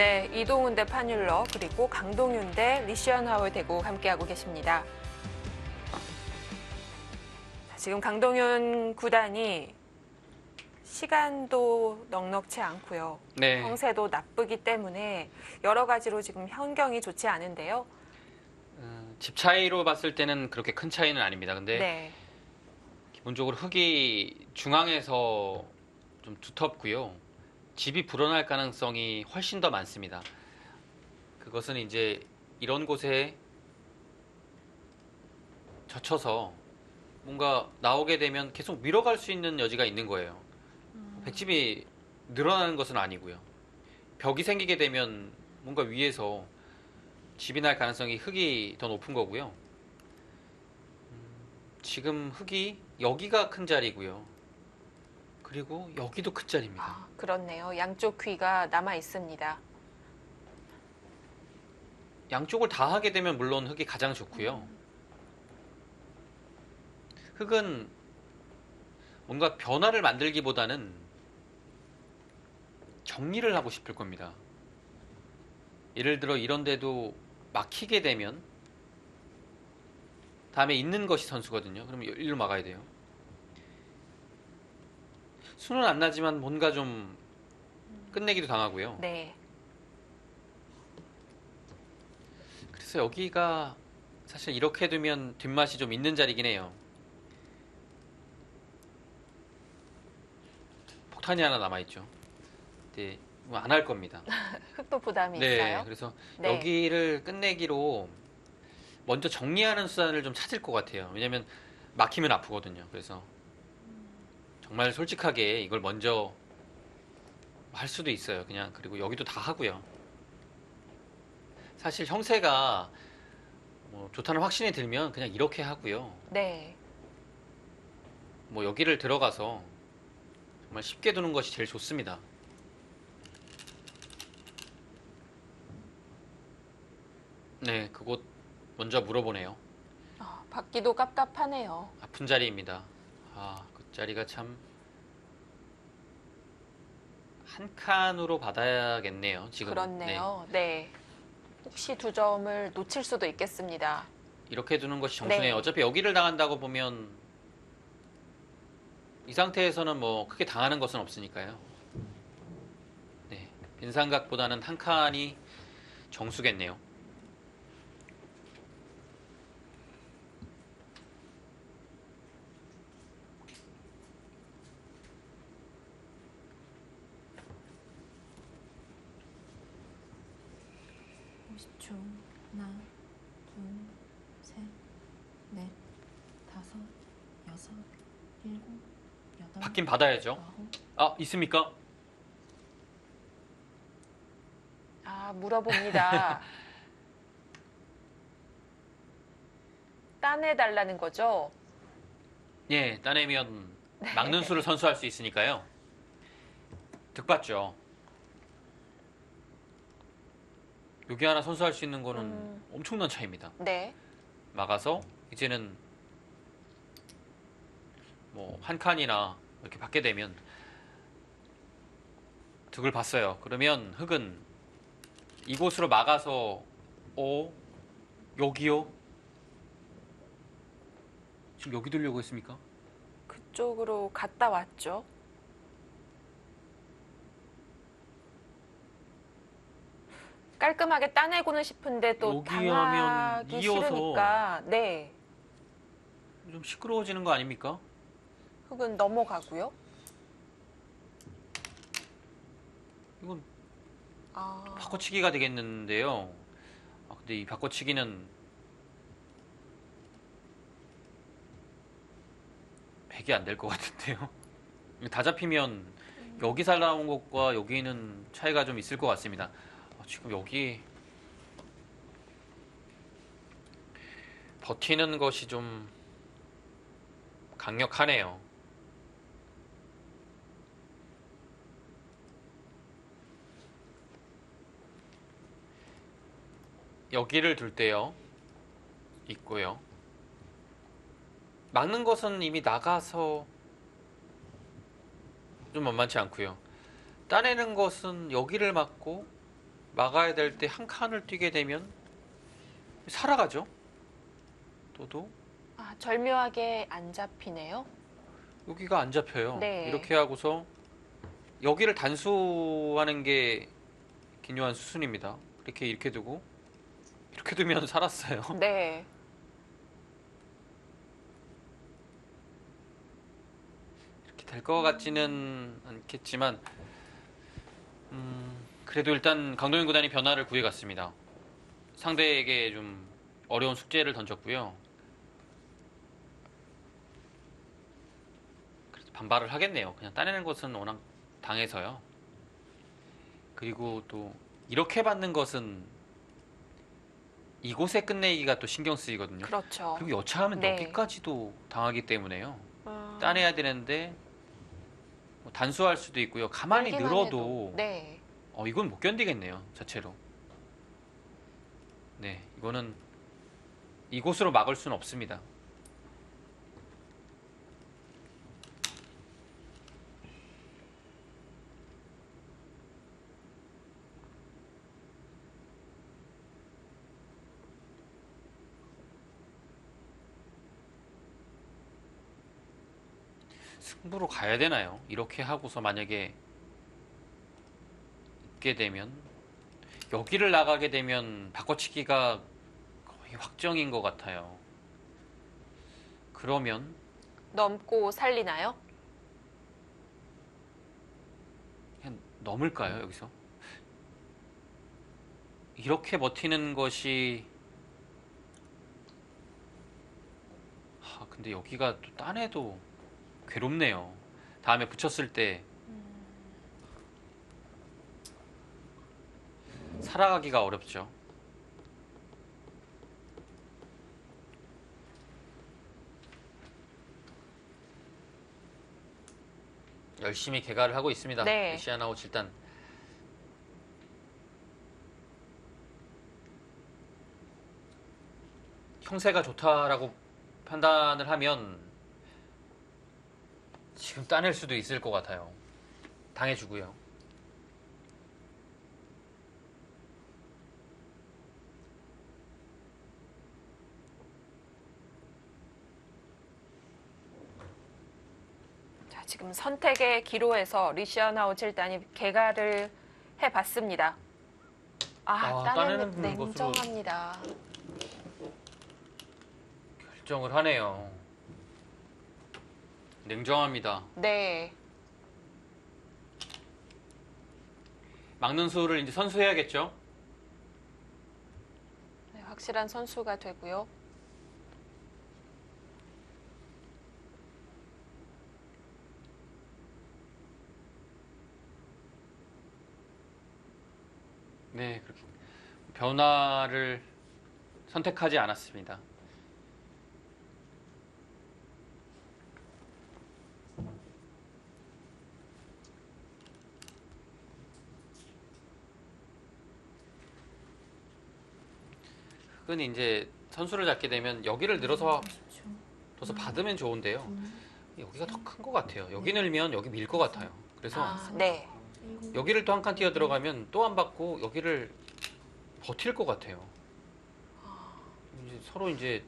네, 이동훈 대 판율러 그리고 강동윤 대 리시언하울 대국 함께하고 계십니다. 자, 지금 강동윤 구단이 시간도 넉넉치 않고요. 네. 형세도 나쁘기 때문에 여러 가지로 지금 현경이 좋지 않은데요. 집 차이로 봤을 때는 그렇게 큰 차이는 아닙니다. 근데 네, 기본적으로 흙이 중앙에서 좀 두텁고요. 집이 불어날 가능성이 훨씬 더 많습니다. 그것은 이제 이런 곳에 젖혀서 뭔가 나오게 되면 계속 밀어갈 수 있는 여지가 있는 거예요. 백집이 늘어나는 것은 아니고요. 벽이 생기게 되면 뭔가 위에서 집이 날 가능성이 흙이 더 높은 거고요. 지금 흙이 여기가 큰 자리고요. 그리고 여기도 큰 자리입니다. 아, 그렇네요. 양쪽 귀가 남아 있습니다. 양쪽을 다 하게 되면 물론 흙이 가장 좋고요. 흙은 뭔가 변화를 만들기보다는 정리를 하고 싶을 겁니다. 예를 들어 이런 데도 막히게 되면 다음에 있는 것이 선수거든요. 그럼 일로 막아야 돼요. 수는 안 나지만 뭔가 좀 끝내기도 당하고요. 네, 그래서 여기가 사실 이렇게 두면 뒷맛이 좀 있는 자리긴 해요. 폭탄이 하나 남아있죠. 네, 안 할 겁니다. 흙도 부담이 네, 있어요. 그래서 네. 여기를 끝내기로 먼저 정리하는 수단을 좀 찾을 것 같아요. 왜냐면 막히면 아프거든요. 그래서 정말 솔직하게 이걸 먼저 할 수도 있어요. 그냥 그리고 여기도 다 하고요. 사실 형세가 뭐 좋다는 확신이 들면 그냥 이렇게 하고요. 네, 뭐 여기를 들어가서 정말 쉽게 두는 것이 제일 좋습니다. 네, 그곳 먼저 물어보네요. 받기도 깝깝하네요. 아픈 자리입니다. 아, 그 자리가 참 한 칸으로 받아야겠네요. 지금. 그렇네요. 네. 혹시 두 점을 놓칠 수도 있겠습니다. 이렇게 두는 것이 정순해요. 네. 어차피 여기를 당한다고 보면 이 상태에서는 뭐 크게 당하는 것은 없으니까요. 네, 빈삼각보다는 한 칸이 정수겠네요. 하나, 둘, 셋, 넷, 다섯, 여섯, 일곱, 여덟, 받긴 받아야죠. 아홉. 아, 있습니까? 아, 물어봅니다. 따내달라는 거죠? 예, 따내면 막는 수를 선수할 수 있으니까요. 득받죠. 여기 하나 선수할 수 있는 거는 엄청난 차이입니다. 네. 막아서 이제는 뭐 한 칸이나 이렇게 받게 되면 득을 봤어요. 그러면 흙은 이곳으로 막아서 여기요? 지금 여기 두려고 했습니까? 그쪽으로 갔다 왔죠. 깔끔하게 따내고는 싶은데 또 여기 하면 당하기 이어서 싫으니까 네. 좀 시끄러워지는 거 아닙니까? 흙은 넘어가고요. 이건 아, 바꿔치기가 되겠는데요. 아, 근데 이 바꿔치기는 100이 안 될 것 같은데요. 다 잡히면 여기 살아온 것과 여기는 차이가 좀 있을 것 같습니다. 지금 여기 버티는 것이 좀 강력하네요. 여기를 둘 때요. 있고요. 막는 것은 이미 나가서 좀 만만치 않고요. 따내는 것은 여기를 막고 막아야 될 때 한 칸을 뛰게 되면 살아가죠. 또도 아, 절묘하게 안 잡히네요. 여기가 안 잡혀요. 네. 이렇게 하고서 여기를 단수하는 게 기묘한 수순입니다. 이렇게 두고 이렇게 두면 살았어요. 네. 이렇게 될 것 같지는 않겠지만 그래도 일단 강동윤 구단이 변화를 구해갔습니다. 상대에게 좀 어려운 숙제를 던졌고요. 그래서 반발을 하겠네요. 그냥 따내는 것은 워낙 당해서요. 그리고 또 이렇게 받는 것은 이곳에 끝내기가 또 신경 쓰이거든요. 그렇죠. 그리고 여차하면 네. 여기까지도 당하기 때문에요. 음, 따내야 되는데 뭐 단수할 수도 있고요. 가만히 열기만 늘어도 해도. 네. 이건 못 견디겠네요. 자체로. 네, 이거는 이곳으로 막을 수는 없습니다. 승부로 가야 되나요? 이렇게 하고서 만약에 있게 되면 여기를 나가게 되면 바꿔치기가 거의 확정인 것 같아요. 그러면 넘고 살리나요? 그냥 넘을까요, 여기서? 이렇게 버티는 것이 근데 여기가 또 딴에도 괴롭네요. 다음에 붙였을 때 살아가기가 어렵죠. 열심히 개가를 하고 있습니다. 네. 시아나우치 일단 형세가 좋다라고 판단을 하면 지금 따낼 수도 있을 것 같아요. 당해주고요. 자, 지금 선택의 기로에서 리시아나우 7단이 개가를 해봤습니다. 따내는 따내는 것으로 냉정합니다. 결정을 하네요. 냉정합니다. 네. 막는 수를 이제 선수해야겠죠? 네, 확실한 선수가 되고요. 네, 그렇게 변화를 선택하지 않았습니다. 흑은 이제 선수를 잡게 되면 여기를 늘어서 30초. 둬서 받으면 좋은데요. 여기가 더 큰 것 같아요. 여기 늘면 여기 밀 것 같아요. 그래서 네. 여기를 또 한 칸 뛰어 들어가면 또 안 받고 여기를 버틸 것 같아요. 이제 서로 이제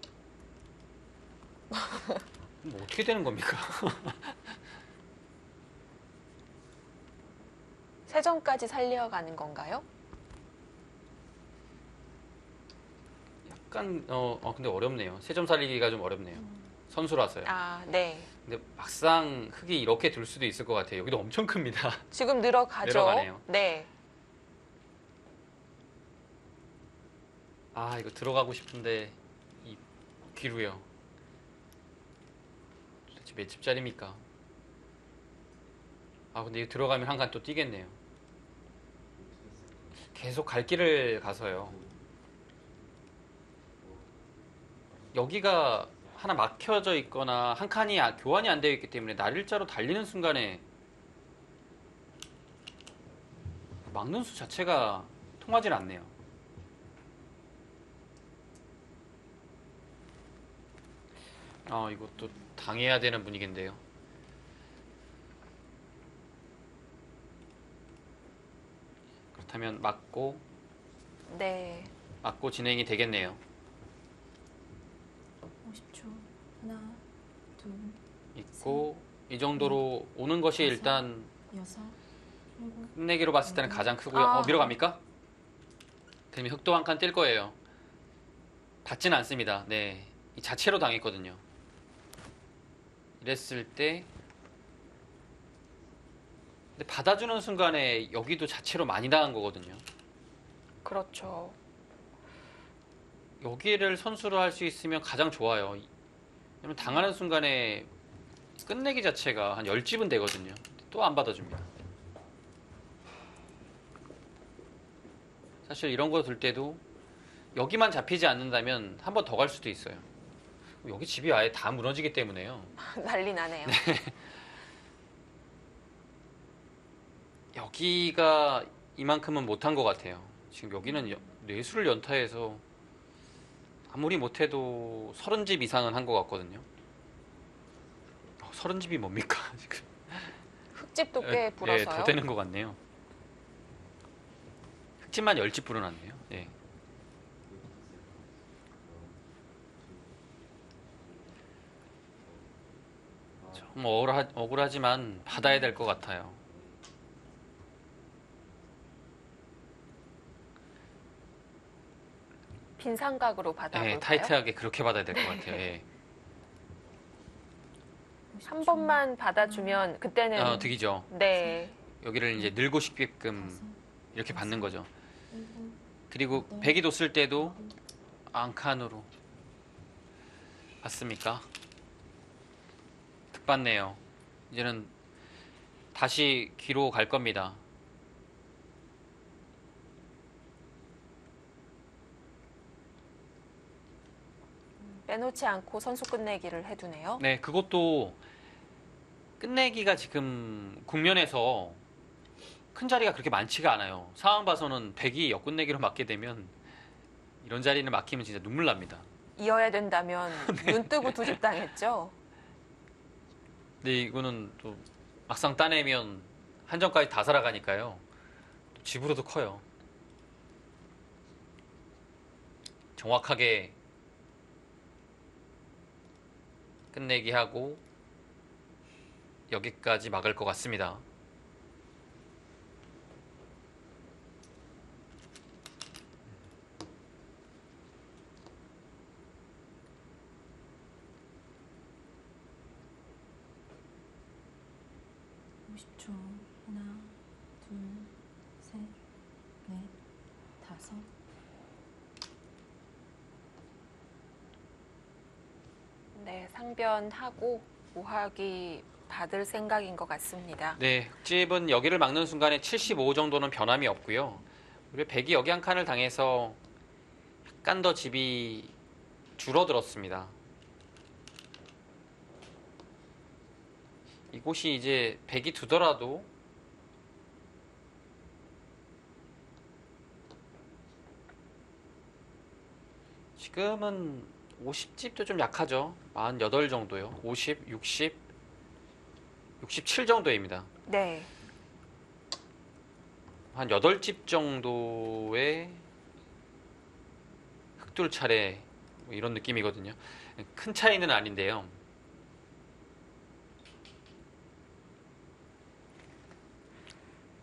뭐 어떻게 되는 겁니까? 세점까지 살려가는 건가요? 약간 근데 어렵네요. 세 점 살리기가 좀 어렵네요. 선수라서요. 네. 근데 막상 흙이 이렇게 둘 수도 있을 것 같아요. 여기도 엄청 큽니다. 지금 늘어가죠. 내려가네요. 네. 이거 들어가고 싶은데 이 귀로요. 도대체 몇 집짜리입니까? 근데 이거 들어가면 한 칸 또 뛰겠네요. 계속 갈 길을 가서요. 여기가 하나 막혀져 있거나 한 칸이 교환이 안 되어 있기 때문에 날일자로 달리는 순간에 막는 수 자체가 통하질 않네요. 이것도 당해야 되는 분위기인데요. 그렇다면 맞고 네. 맞고 진행이 되겠네요. 50초. 하나, 둘, 있고 이 정도로 오는 것이 다섯. 일단 여섯, 일곱. 끝내기로 봤을 때는 가장 크고요. 아. 밀어갑니까? 그러면 흑도 한 칸 뛸 거예요. 받지는 않습니다. 네, 이 자체로 당했거든요. 이랬을 때 근데 받아주는 순간에 여기도 자체로 많이 당한 거거든요. 그렇죠. 여기를 선수로 할 수 있으면 가장 좋아요. 왜냐면 당하는 순간에 끝내기 자체가 한 10집은 되거든요. 또 안 받아줍니다. 사실 이런 거 들 때도 여기만 잡히지 않는다면 한 번 더 갈 수도 있어요. 여기 집이 아예 다 무너지기 때문에요. 난리 나네요. 여기가 이만큼은 못한 것 같아요. 지금 여기는 뇌수를 연타해서 아무리 못해도 30집 이상은 한 것 같거든요. 30집이 뭡니까? 지금. 흙집도 꽤 예, 불어서요. 더 되는 것 같네요. 흑집만 10집 불어났네요. 예. 좀 억울하지만 받아야 될 것 같아요. 빈 삼각으로 받아볼까요? 예, 타이트하게 그렇게 받아야 될 것 같아요. 예. 한 번만 받아주면 그때는 득이죠. 네. 여기를 이제 늘고 싶게끔 다섯, 이렇게 받는 거죠. 일곱, 그리고 여덟, 배기도 쓸 때도 아홉. 앙칸으로 받습니까? 득받네요. 이제는 다시 귀로 갈 겁니다. 빼놓지 않고 선수 끝내기를 해두네요. 네, 그것도 끝내기가 지금 국면에서 큰 자리가 그렇게 많지가 않아요. 상황 봐서는 백이 역끝내기로 맞게 되면 이런 자리를 막히면 진짜 눈물 납니다. 이어야 된다면 눈 뜨고 두 집 당했죠. 근데 이거는 또 막상 따내면 한정까지 다 살아가니까요. 또 집으로도 커요. 정확하게 끝내기 하고 여기까지 막을 것 같습니다. 초 하나, 둘, 셋, 넷, 다섯. 네, 상변하고 모하기 받을 생각인 것 같습니다. 네, 흑집은 여기를 막는 순간에 75 정도는 변함이 없고요. 우리 백이 여기 한 칸을 당해서 약간 더 집이 줄어들었습니다. 이곳이 이제 백이 두더라도 지금은 50집도 좀 약하죠. 48 정도요. 50, 60, 67 정도입니다. 네. 한 8집 정도의 흑돌 차례 뭐 이런 느낌이거든요. 큰 차이는 아닌데요.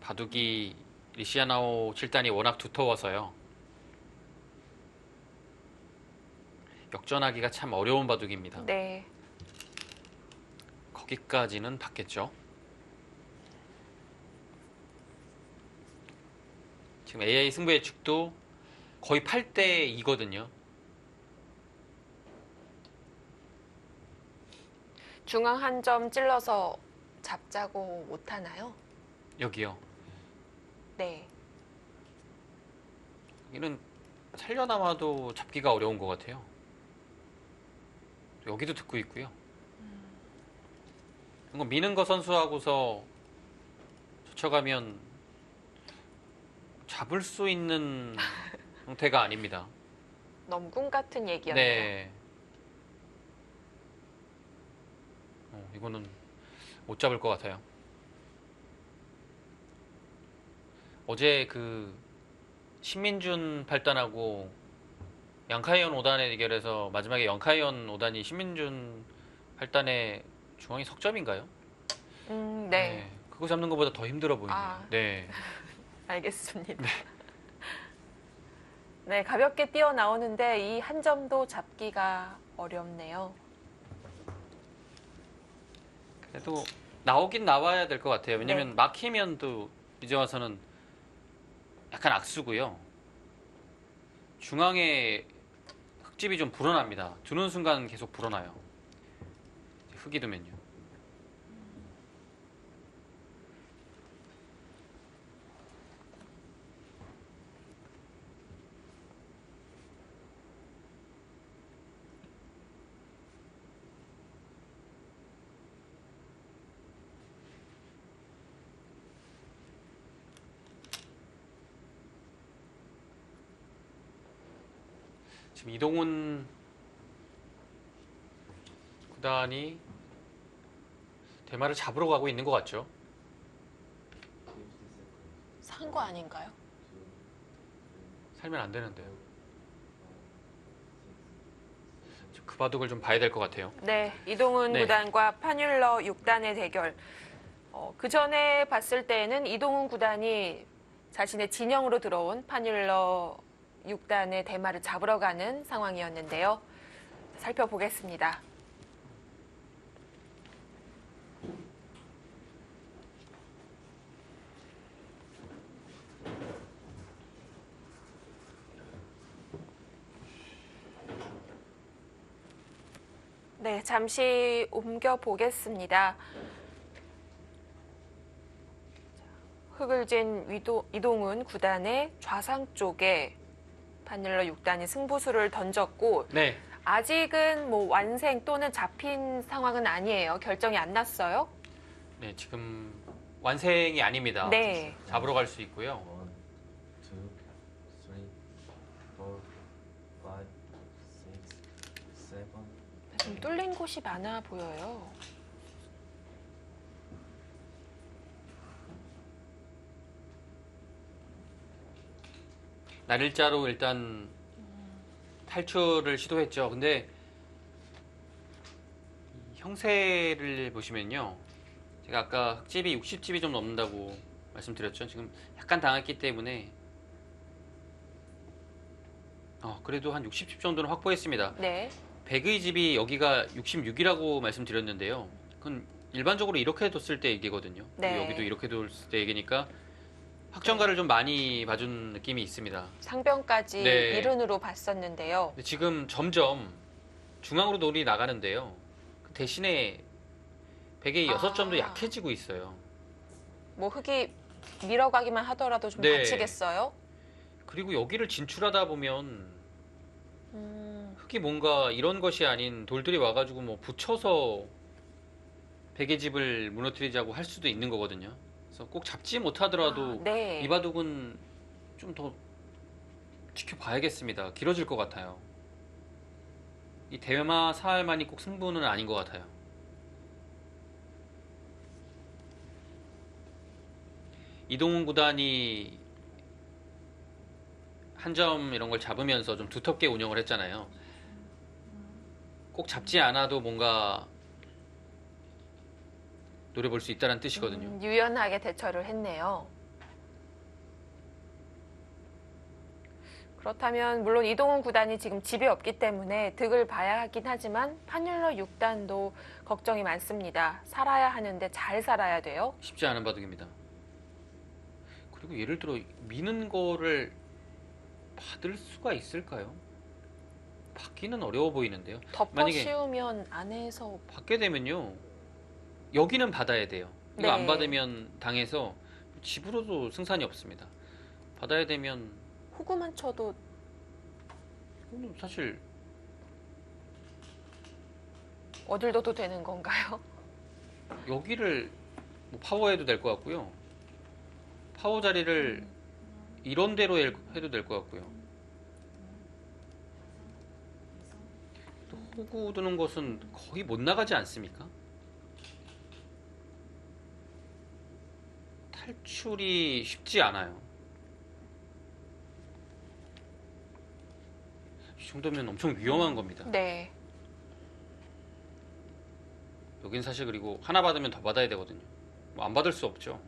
바둑이 리시아나오 7단이 워낙 두터워서요. 역전하기가 참 어려운 바둑입니다. 네. 거기까지는 봤겠죠. 지금 AI 승부 예측도 거의 8대 2거든요. 중앙 한 점 찔러서 잡자고 못하나요? 여기요. 네. 여기는 살려남아도 잡기가 어려운 것 같아요. 여기도 듣고 있고요. 이거 미는 거 선수하고서 젖혀가면 잡을 수 있는 형태가 아닙니다. 넘군 같은 얘기였네요. 네. 이거는 못 잡을 것 같아요. 어제 그 신민준 8단하고 양카이언 5단의 대결에서 마지막에 양카이언 5단이 신민준 8단의 중앙이 석점인가요? 네. 그거 잡는 것보다 더 힘들어 보이네요. 아. 네. 알겠습니다. 네, 가볍게 뛰어나오는데 이 한 점도 잡기가 어렵네요. 그래도 나오긴 나와야 될 것 같아요. 왜냐면 네. 막히면 또 이제 와서는 약간 악수고요. 중앙에 흙집이 좀 불어납니다. 두는 순간 계속 불어나요. 흙이 두면요. 지금 이동훈 구단이 대마를 잡으러 가고 있는 것 같죠? 산 거 아닌가요? 살면 안 되는데요. 그 바둑을 좀 봐야 될 것 같아요. 네, 이동훈 네. 9단과 파뮬러 6단의 대결. 그 전에 봤을 때는 이동훈 9단이 자신의 진영으로 들어온 파뮬러 6단의 대마를 잡으러 가는 상황이었는데요. 살펴보겠습니다. 네, 잠시 옮겨 보겠습니다. 흙을 진 이동훈 9단의 좌상 쪽에 파뮬러 6단이 승부수를 던졌고 네. 아직은 뭐 완생 또는 잡힌 상황은 아니에요. 결정이 안 났어요. 네, 지금 완생이 아닙니다. 네. 잡으러 갈 수 있고요. 1, 2, 3, 4, 5, 6, 7. 좀 뚫린 곳이 많아 보여요. 날일자로 일단 탈출을 시도했죠. 근데 이 형세를 보시면요. 제가 아까 흙집이 60집이 좀 넘는다고 말씀드렸죠. 지금 약간 당했기 때문에 그래도 한 60집 정도는 확보했습니다. 네. 백의 집이 여기가 66이라고 말씀드렸는데요. 그건 일반적으로 이렇게 뒀을 때 얘기거든요. 네. 여기도 이렇게 뒀을 때 얘기니까 확정가를 좀 많이 봐준 느낌이 있습니다. 상병까지 네. 이른으로 봤었는데요. 근데 지금 점점 중앙으로 놀이 나가는데요. 그 대신에 백의 6점도 약해지고 있어요. 뭐 흙이 밀어가기만 하더라도 좀 네. 다치겠어요? 그리고 여기를 진출하다 보면 흙이 뭔가 이런 것이 아닌 돌들이 와가지고 뭐 붙여서 백의 집을 무너뜨리자고 할 수도 있는 거거든요. 그래서 꼭 잡지 못하더라도 네. 이 바둑은 좀 더 지켜봐야겠습니다. 길어질 것 같아요. 이 대마 사할만이 꼭 승부는 아닌 것 같아요. 이동훈 구단이 한 점 이런 걸 잡으면서 좀 두텁게 운영을 했잖아요. 꼭 잡지 않아도 뭔가 노려볼 수 있다는 뜻이거든요. 유연하게 대처를 했네요. 그렇다면 물론 이동훈 9단이 지금 집이 없기 때문에 득을 봐야 하긴 하지만 파뮬러 6단도 걱정이 많습니다. 살아야 하는데 잘 살아야 돼요. 쉽지 않은 바둑입니다. 그리고 예를 들어 미는 거를 받을 수가 있을까요? 받기는 어려워 보이는데요. 덮어 만약에 씌우면 안에서 받게 되면요. 여기는 받아야 돼요. 이거 네. 안 받으면 당해서 집으로도 승산이 없습니다. 받아야 되면 호구만 쳐도 이거는 사실 어딜 둬도 되는 건가요? 여기를 뭐 파워해도 될 것 같고요. 파워 자리를 이런 대로 해도 될 것 같고요. 또 호구 두는 것은 거의 못 나가지 않습니까? 탈출이 쉽지 않아요. 정도면 엄청 위험한 겁니다. 네. 여긴 사실 그리고 하나 받으면 더 받아야 되거든요. 뭐 안 받을 수 없죠.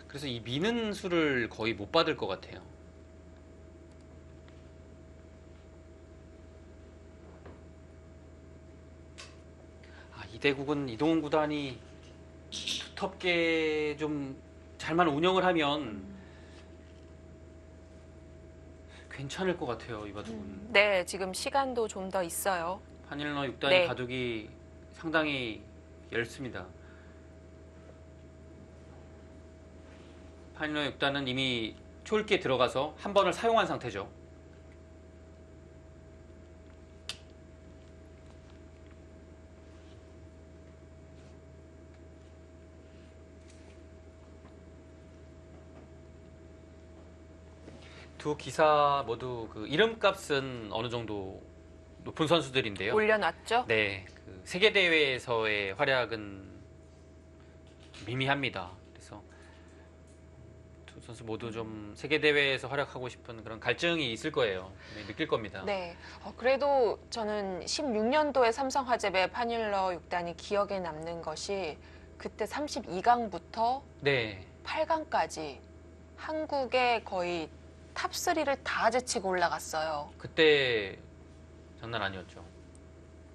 그래서 이 미는 수를 거의 못 받을 것 같아요. 아, 이대국은 이동훈 구단이 두텁게 좀 잘만 운영을 하면 괜찮을 것 같아요. 이 바둑은. 네, 지금 시간도 좀 더 있어요. 한일러 6단의 네. 바둑이 상당히 얇습니다. 한일러 6단은 이미 초읽기에 들어가서 한 번을 사용한 상태죠. 두 기사 모두 그 이름값은 어느 정도 높은 선수들인데요. 올려놨죠? 네, 그 세계 대회에서의 활약은 미미합니다. 그래서 두 선수 모두 좀 세계 대회에서 활약하고 싶은 그런 갈증이 있을 거예요. 네, 느낄 겁니다. 네. 그래도 저는 16년도에 삼성화재배 파뇰러 6단이 기억에 남는 것이 그때 32강부터 네, 8강까지 한국의 거의 탑3를 다 제치고 올라갔어요. 그때 장난 아니었죠.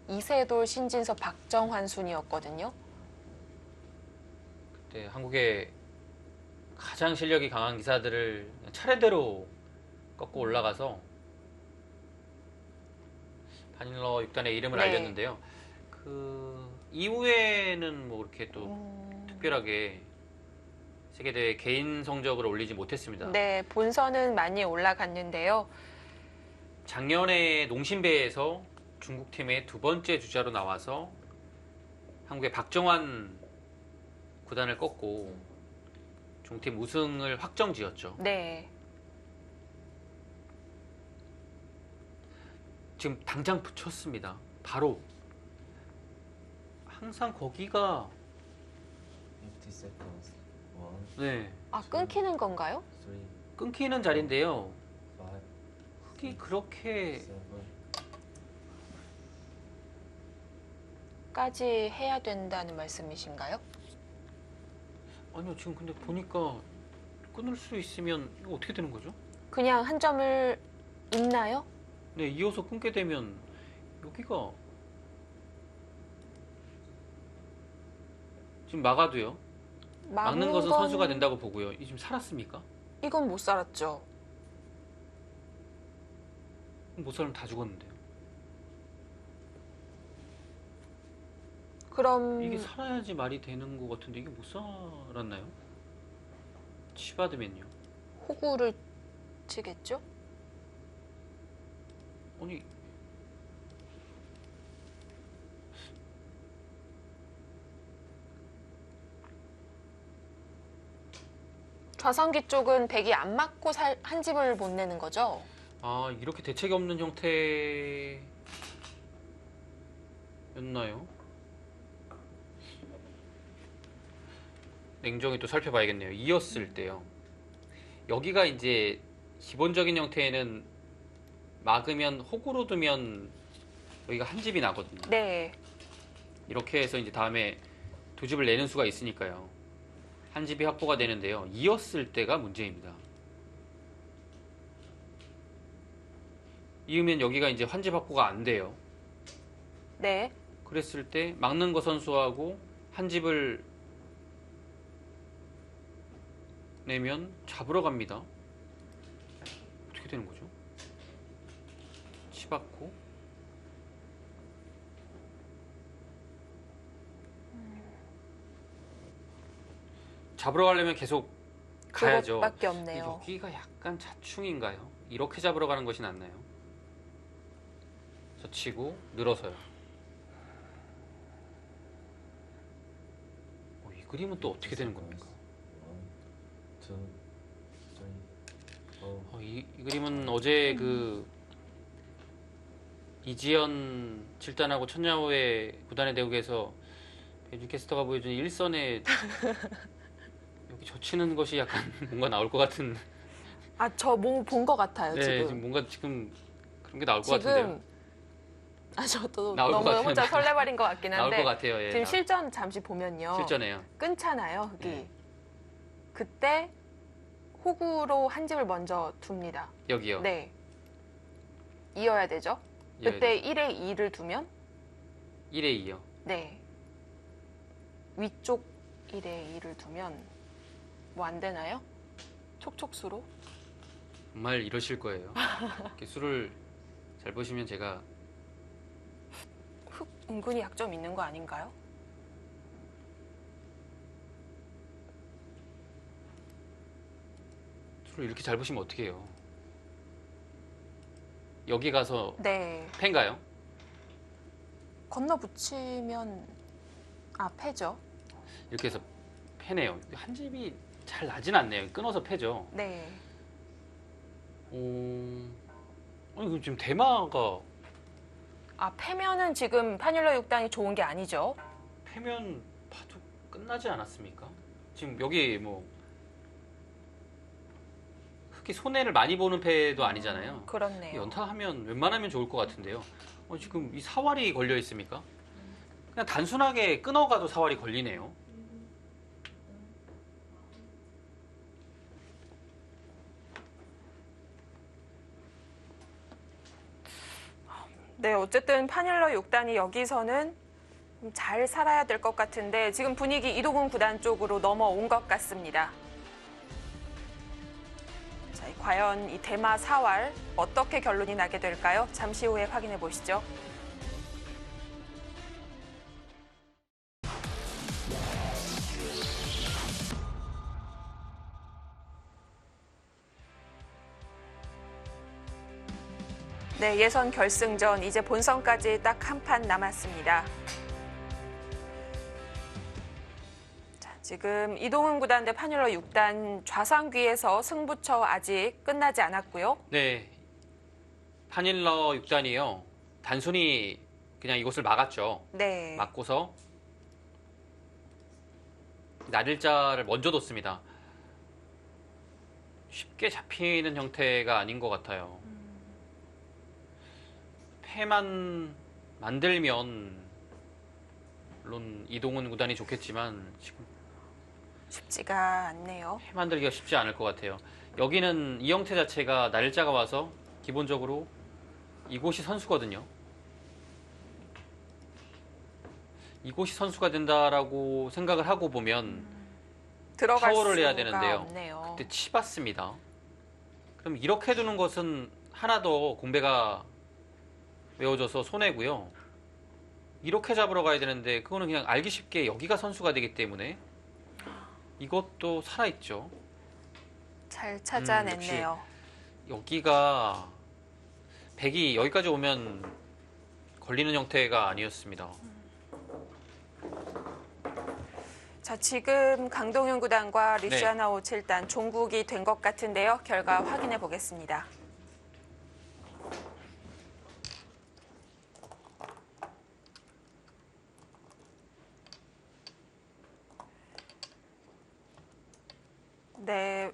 이세돌, 신진서, 박정환 순이었거든요. 그때 한국의 가장 실력이 강한 기사들을 차례대로 꺾고 올라가서 바닐러 6단의 이름을 네. 알렸는데요. 그 이후에는 뭐 이렇게 또 특별하게 세계대회 개인 성적을 올리지 못했습니다. 네, 본선은 많이 올라갔는데요. 작년에 농심배에서 중국팀의 두 번째 주자로 나와서 한국의 박정환 구단을 꺾고 중팀 우승을 확정지었죠. 네. 지금 당장 붙였습니다. 바로 항상 거기가 50 seconds. 1, 네, 끊기는 건가요? 3, 끊기는 자리인데요. 5, 흙이 그렇게 7. 까지 해야 된다는 말씀이신가요? 아니요, 지금 근데 보니까 끊을 수 있으면 이거 어떻게 되는 거죠? 그냥 한 점을 잇나요? 네, 이어서 끊게 되면 여기가 지금 막아도요. 막는 것은 건- 선수가 된다고 보고요. 이 지금 살았습니까? 이건 못 살았죠. 못 살면 다 죽었는데요. 그럼 이게 살아야지 말이 되는 것 같은데 이게 못 살았나요? 치받으면요. 호구를 치겠죠? 아니 좌성기 쪽은 백이 안 맞고 한 집을 못 내는 거죠? 아 이렇게 대책이 없는 형태였나요? 냉정히 또 살펴봐야겠네요. 이었을 때요. 여기가 이제 기본적인 형태에는 막으면 호구로 두면 여기가 한 집이 나거든요. 네. 이렇게 해서 이제 다음에 두 집을 내는 수가 있으니까요. 한 집이 확보가 되는데요. 이었을 때가 문제입니다. 이으면 여기가 이제 한 집 확보가 안 돼요. 네. 그랬을 때 막는 거 선수하고 한 집을 내면 잡으러 갑니다. 어떻게 되는 거죠? 치받고 잡으러 가려면 계속 가야죠. 그것밖에 없네요. 여기가 약간 자충인가요? 이렇게 잡으러 가는 것이 낫나요? 젖히고 늘어서요. 이 그림은 또 어떻게 되는 겁니까? 1, 2, 3, 4. 이 그림은 어제 그 이지연 7단하고 천야호의 구단의 대국에서 배주 캐스터가 보여준 일선에 여기 젖히는 것이 약간 뭔가 나올 것 같은 아, 저 뭐 본 것 같아요, 네, 지금. 지금 뭔가 지금 그런 게 나올 것 같은데요. 아, 저도 나올 것 너무 같아요. 혼자 설레발인 것 같긴 나올 것 한데 같아요. 예, 지금 실전 잠시 보면요. 실전해요. 끊잖아요, 흙이. 네. 그때 호구로 한 집을 먼저 둡니다. 여기요. 네. 이어야 되죠. 이어야 그때 1에 2를 두면 1에 2요. 네. 위쪽 1에 2를 두면 뭐 안 되나요? 촉촉수로? 정말 이러실 거예요. 이렇게 술을 잘 보시면 제가 흙 은근히 약점 있는 거 아닌가요? 술을 이렇게 잘 보시면 어떻게 해요? 여기 가서 네. 팬가요? 건너 붙이면 아, 패죠. 이렇게 해서 패네요. 한 집이 잘 나진 않네요. 끊어서 패죠. 네. 아니 그럼 지금 대마가 아, 패면은 지금 파뇰러 6단이 좋은 게 아니죠. 패면 봐도 끝나지 않았습니까? 지금 여기 뭐 흑이 손해를 많이 보는 패도 아니잖아요. 그렇네요. 연타하면 웬만하면 좋을 것 같은데요. 지금 이 사활이 걸려 있습니까? 그냥 단순하게 끊어가도 사활이 걸리네요. 네, 어쨌든 파뇰러 6단이 여기서는 좀 잘 살아야 될 것 같은데 지금 분위기 이도gun 구단 쪽으로 넘어온 것 같습니다. 자, 과연 이 대마 사활 어떻게 결론이 나게 될까요? 잠시 후에 확인해 보시죠. 네, 예선 결승전 이제 본선까지 딱 한 판 남았습니다. 자, 지금 이도gun 구단 대 파뇰러 6단 좌상귀에서 승부처 아직 끝나지 않았고요. 네, 파닐러 6단이요. 단순히 그냥 이곳을 막았죠. 네. 막고서 날일자를 먼저 뒀습니다. 쉽게 잡히는 형태가 아닌 것 같아요. 패만 만들면 물론 이동훈 구단이 좋겠지만 지금 쉽지가 않네요. 패 만들기가 쉽지 않을 것 같아요. 여기는 이 형태 자체가 날짜가 와서 기본적으로 이곳이 선수거든요. 이곳이 선수가 된다라고 생각을 하고 보면 들어갈 파워를 수가 해야 되는데요. 없네요. 그때 치봤습니다. 그럼 이렇게 두는 것은 하나 더 공배가 외워져서 손해고요. 이렇게 잡으러 가야 되는데 그거는 그냥 알기 쉽게 여기가 선수가 되기 때문에 이것도 살아있죠. 잘 찾아냈네요. 여기가 백이 여기까지 오면 걸리는 형태가 아니었습니다. 자, 지금 강동윤 구단과 네. 리시아나 57단 종국이 된 것 같은데요. 결과 확인해 보겠습니다. 네,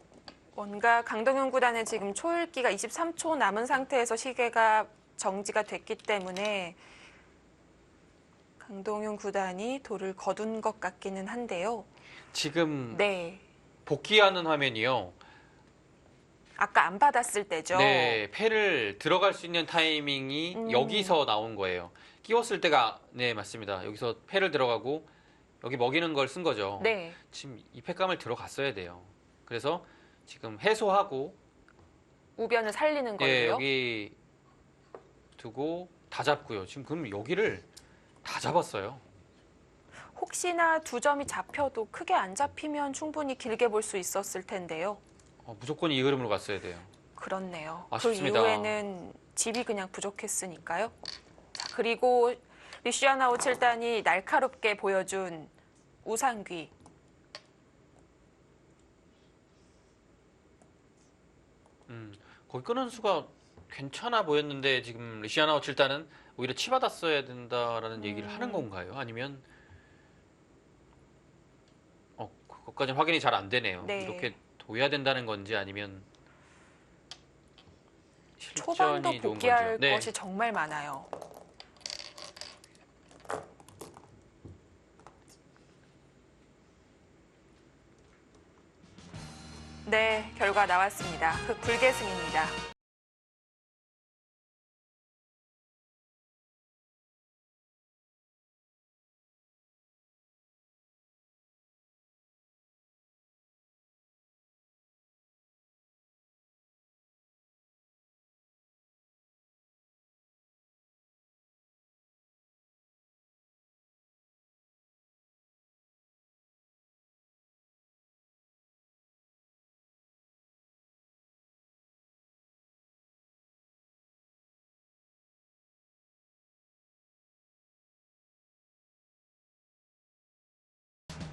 뭔가 강동윤 구단은 지금 초읽기가 23초 남은 상태에서 시계가 정지가 됐기 때문에 강동윤 구단이 돌을 거둔 것 같기는 한데요. 지금 네, 복귀하는 화면이요. 아까 안 받았을 때죠. 네, 패를 들어갈 수 있는 타이밍이 여기서 나온 거예요. 끼웠을 때가 네 맞습니다. 여기서 패를 들어가고 여기 먹이는 걸 쓴 거죠. 네, 지금 이 패감을 들어갔어야 돼요. 그래서 지금 해소하고 우변을 살리는 걸로요. 예, 여기 두고 다 잡고요. 지금 그럼 여기를 다 잡았어요. 혹시나 두 점이 잡혀도 크게 안 잡히면 충분히 길게 볼 수 있었을 텐데요. 무조건 이 흐름으로 갔어야 돼요. 그렇네요. 아쉽습니다. 그 이후에는 집이 그냥 부족했으니까요. 자, 그리고 리시아나 57단이 날카롭게 보여준 우상귀. 거기 끄는 수가 괜찮아 보였는데 지금 리시아나 7단은 오히려 치받았어야 된다라는 얘기를 하는 건가요? 아니면 그것까지는 확인이 잘 안 되네요. 네. 이렇게 둬야 된다는 건지 아니면, 네, 지금 이 패감을 들어갔어야 돼요. 지금 여기를 다 잡았어요. 여기서 패를 들어가고 여기 먹이는 걸 쓴 거죠. 지금 해소하고 초반도 실전이 좋은 복귀할 거죠. 네. 것이 정말 많아요. 네, 결과 나왔습니다. 흑불계승입니다.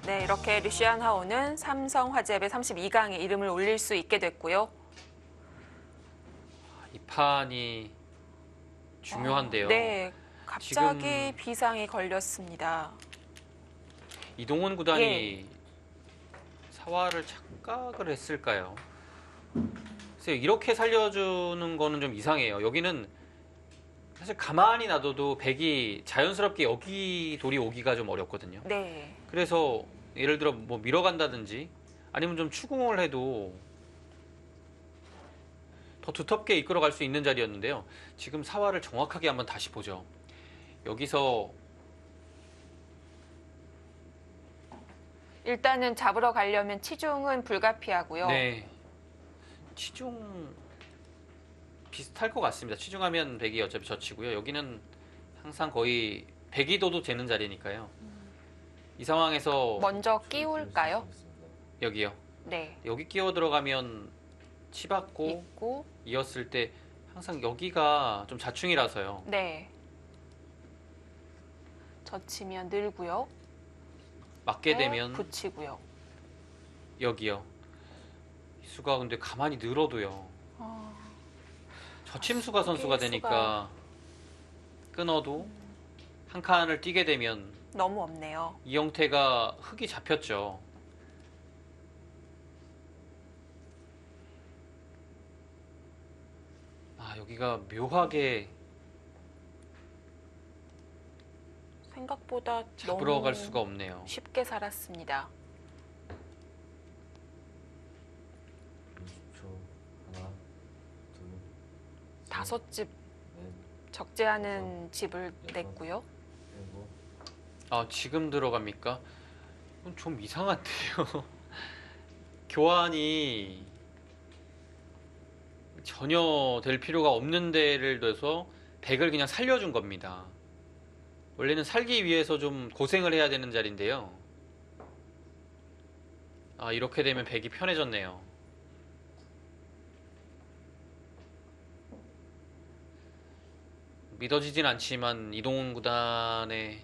네, 이렇게 루시안 하오는 삼성화재배 32강에 이름을 올릴 수 있게 됐고요. 이 판이 중요한데요. 네, 갑자기 지금 비상이 걸렸습니다. 이동훈 구단이 예. 사활을 착각을 했을까요? 글쎄요, 이렇게 살려주는 거는 좀 이상해요. 여기는 사실 가만히 놔둬도 백이 자연스럽게 여기 돌이 오기가 좀 어렵거든요. 네, 그래서 예를 들어 뭐 밀어간다든지 아니면 좀 추궁을 해도 더 두텁게 이끌어갈 수 있는 자리였는데요. 지금 사활을 정확하게 한번 다시 보죠. 여기서 일단은 잡으러 가려면 치중은 불가피하고요. 네, 치중 비슷할 것 같습니다. 치중하면 백이 어차피 젖히고요. 여기는 항상 거의 백이도도 되는 자리니까요. 이 상황에서 먼저 끼울까요? 여기요. 네, 여기 끼워 들어가면 치받고 있고, 이었을 때 항상 여기가 좀 자충이라서요. 네. 젖히면 늘고요. 맞게 되면 붙이고요. 여기요. 이 수가 근데 가만히 늘어도요. 저침수가 선수가 수가. 되니까 끊어도 한 칸을 뛰게 되면 너무 없네요. 이 형태가 흙이 잡혔죠. 아, 여기가 묘하게 생각보다 잡으러 너무 갈 수가 없네요. 쉽게 살았습니다. 20초. 하나, 둘, 셋, 다섯 집 넷, 적지 않은 집을 냈고요. 일곱. 아, 지금 들어갑니까? 이건 좀 이상한데요. 교환이 전혀 될 필요가 없는 데를 둬서 백을 그냥 살려준 겁니다. 원래는 살기 위해서 좀 고생을 해야 되는 자리인데요. 아, 이렇게 되면 백이 편해졌네요. 믿어지진 않지만 이동훈 구단의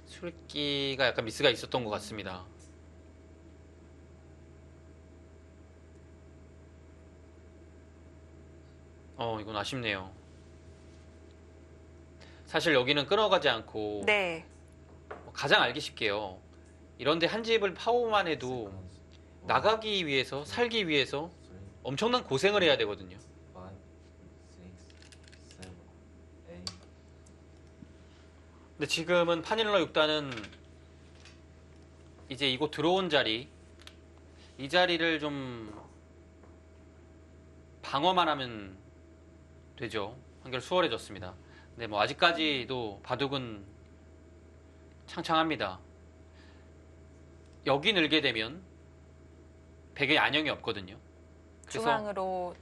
술기가 약간 미스가 있었던 것 같습니다. 이건 아쉽네요. 사실 여기는 끊어가지 않고 네, 가장 알기 쉽게요. 이런데 한 집을 파오만 해도 나가기 위해서, 살기 위해서 엄청난 고생을 해야 되거든요. 5, 6, 7, 8. 근데 지금은 파닐러 6단은 이제 이곳 들어온 자리, 이 자리를 좀 방어만 하면 되죠. 한결 수월해졌습니다. 근데 뭐 아직까지도 바둑은 창창합니다. 여기 늘게 되면 백의 안형이 없거든요. 중앙으로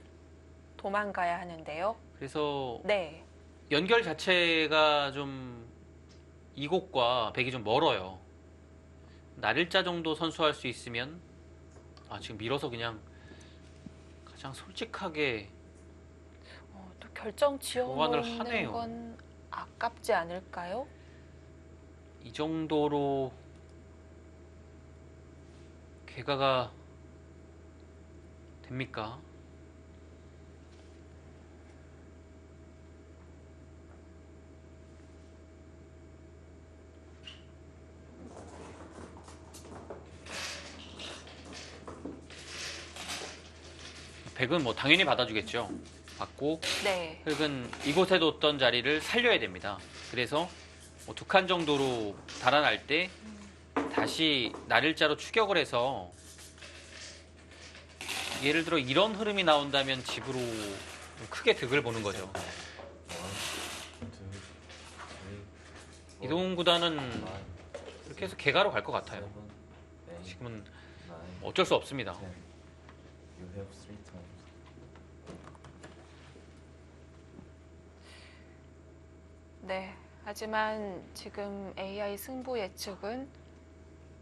도망가야 하는데요. 그래서 네, 연결 자체가 좀 이곳과 백이 좀 멀어요. 날일자 정도 선수할 수 있으면 지금 밀어서 그냥 가장 솔직하게 또 결정 교환을 지어놓는 하네요. 건 아깝지 않을까요? 이 정도로 개가가 됩니까? 백은 뭐 당연히 받아주겠죠. 받고 네. 흙은 이곳에 뒀던 자리를 살려야 됩니다. 그래서 뭐 2칸 정도로 달아날 때 다시 날일자로 추격을 해서 예를 들어 이런 흐름이 나온다면 집으로 크게 득을 보는 거죠. 1, 2, 3, 이동훈 구단은 이렇게 해서 개가로 갈 것 같아요. 7, 8, 지금은 9, 어쩔 수 없습니다. 10. You have 3 times. 네. 하지만 지금 AI 승부 예측은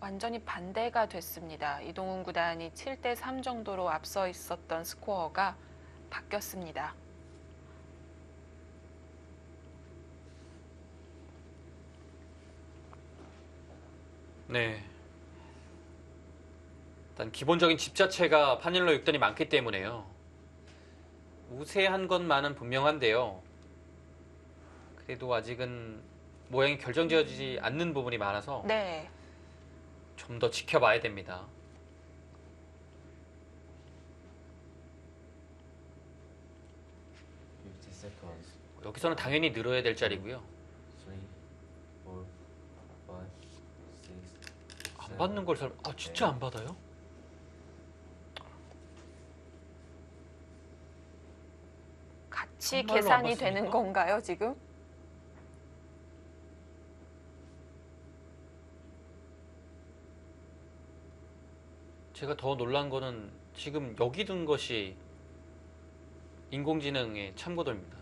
완전히 반대가 됐습니다. 이동훈 구단이 7대 3 정도로 앞서 있었던 스코어가 바뀌었습니다. 네. 일단 기본적인 집 자체가 판일러 6단이 많기 때문에요. 우세한 것만은 분명한데요. 그래도 아직은 모양이 결정지어지지 않는 부분이 많아서 네. 좀 더 지켜봐야 됩니다. 50 seconds. 여기서는 당연히 늘어야 될 자리고요. 3, 4, 5, 6, 안 받는 걸 진짜 안 받아요? 같이 정말로 안 계산이 받습니까? 되는 건가요, 지금? 제가 더 놀란 거는 지금 여기 둔 것이 인공지능의 참고도입니다.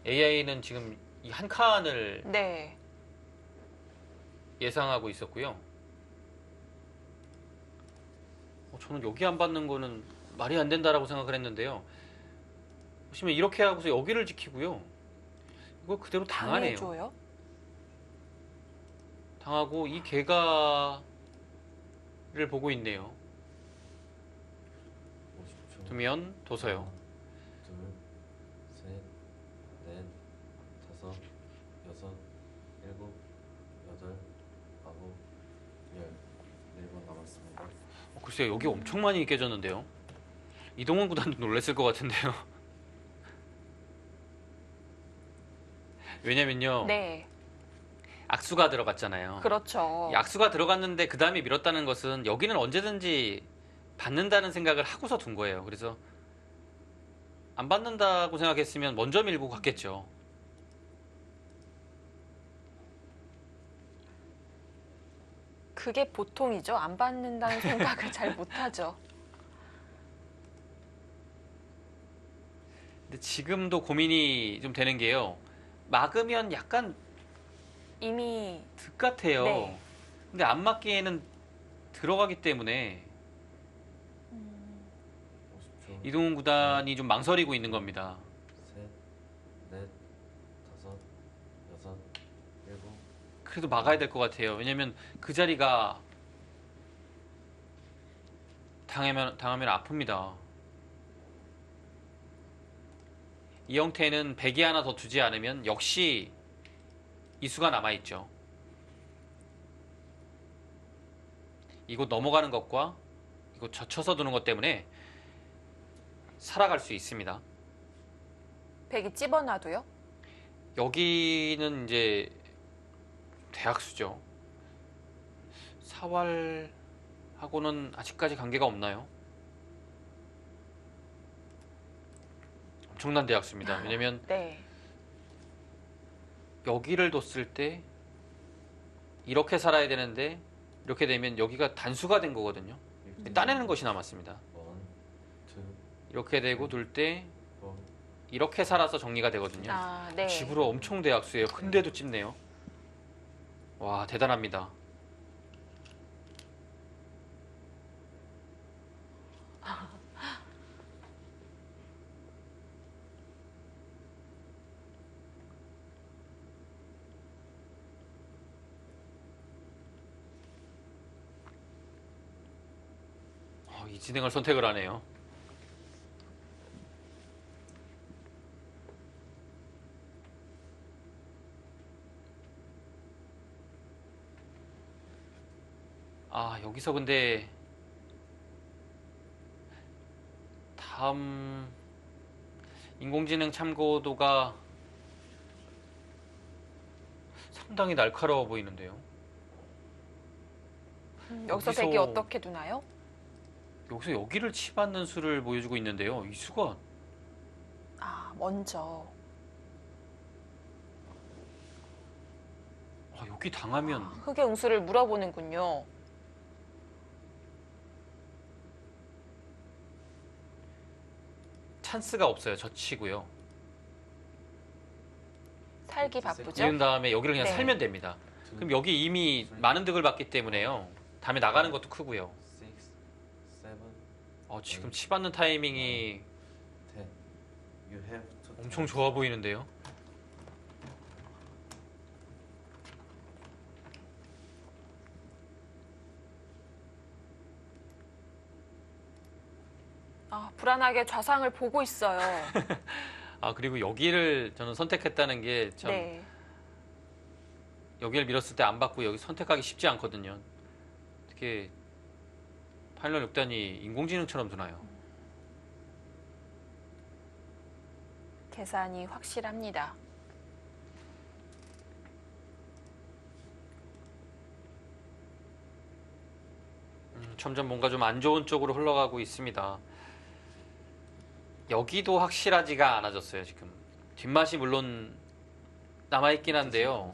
AI는 지금 이 한 칸을 네. 예상하고 있었고요. 저는 여기 안 받는 거는 말이 안 된다라고 생각을 했는데요. 보시면 이렇게 하고서 여기를 지키고요. 이걸 그대로 당하네요. 당해줘요? 당하고 이 개가를 보고 있네요. 50초. 두면 둬서요. 둘, 셋, 넷, 다섯, 여섯, 일곱, 여덟, 아홉, 열. 1분 남았습니다. 글쎄요, 여기 엄청 많이 깨졌는데요. 이동훈 구단도 놀랐을 것 같은데요. 왜냐면요, 네. 악수가 들어갔잖아요. 그렇죠. 이 악수가 들어갔는데 그 다음에 밀었다는 것은 여기는 언제든지 받는다는 생각을 하고서 둔 거예요. 그래서 안 받는다고 생각했으면 먼저 밀고 갔겠죠. 그게 보통이죠. 안 받는다는 생각을 잘 못하죠. 근데 지금도 고민이 좀 되는 게요. 막으면 약간 이미 득 같아요. 네. 근데 안 맞기에는 들어가기 때문에 50초. 이동훈 구단이 좀 망설이고 있는 겁니다. 셋, 넷, 다섯, 여섯, 일곱. 그래도 막아야 될 것 같아요. 왜냐면 그 자리가 당하면 아픕니다. 이 형태는 100이 하나 더 두지 않으면 역시 이수가 남아있죠. 이곳 넘어가는 것과 이곳 젖혀서 두는 것 때문에 살아갈 수 있습니다. 백이 찝어놔도요? 여기는 대학수죠. 사활하고는 아직까지 관계가 없나요? 엄청난 대학수입니다. 왜냐면 네. 여기를 뒀을 때 이렇게 살아야 되는데 이렇게 되면 여기가 단수가 된 거거든요. 따내는 것이 남았습니다. 1, 2, 이렇게 되고 둘 때 4, 이렇게 살아서 정리가 되거든요. 아, 네. 집으로 엄청 대학수예요. 근데도 찝네요. 와, 대단합니다. 이 진행을 선택을 하네요. 여기서 근데 다음 인공지능 참고도가 상당히 날카로워 보이는데요. 여기서 여기서- 백이 어떻게 두나요? 여기서 여기를 치받는 수를 보여주고 있는데요. 이 수가 아, 먼저. 여기 당하면 흑의 응수를 물어보는군요. 찬스가 없어요. 젖히고요. 살기 바쁘죠? 이은 다음에 여기를 그냥 네. 살면 됩니다. 그럼 여기 이미 많은 득을 받기 때문에요. 다음에 나가는 것도 크고요. 6, 7, 지금 치받는 타이밍이 10. You have to 엄청 좋아 보이는데요. 아, 불안하게 좌상을 보고 있어요. 그리고 여기를 저는 선택했다는 게 참 네. 여기를 밀었을 때 안 받고 여기 선택하기 쉽지 않거든요. 어떻게 파일럿 6단이 인공지능처럼 두나요? 계산이 확실합니다. 점점 뭔가 좀 안 좋은 쪽으로 흘러가고 있습니다. 여기도 확실하지가 않아졌어요, 지금. 뒷맛이 물론 남아있긴 한데요.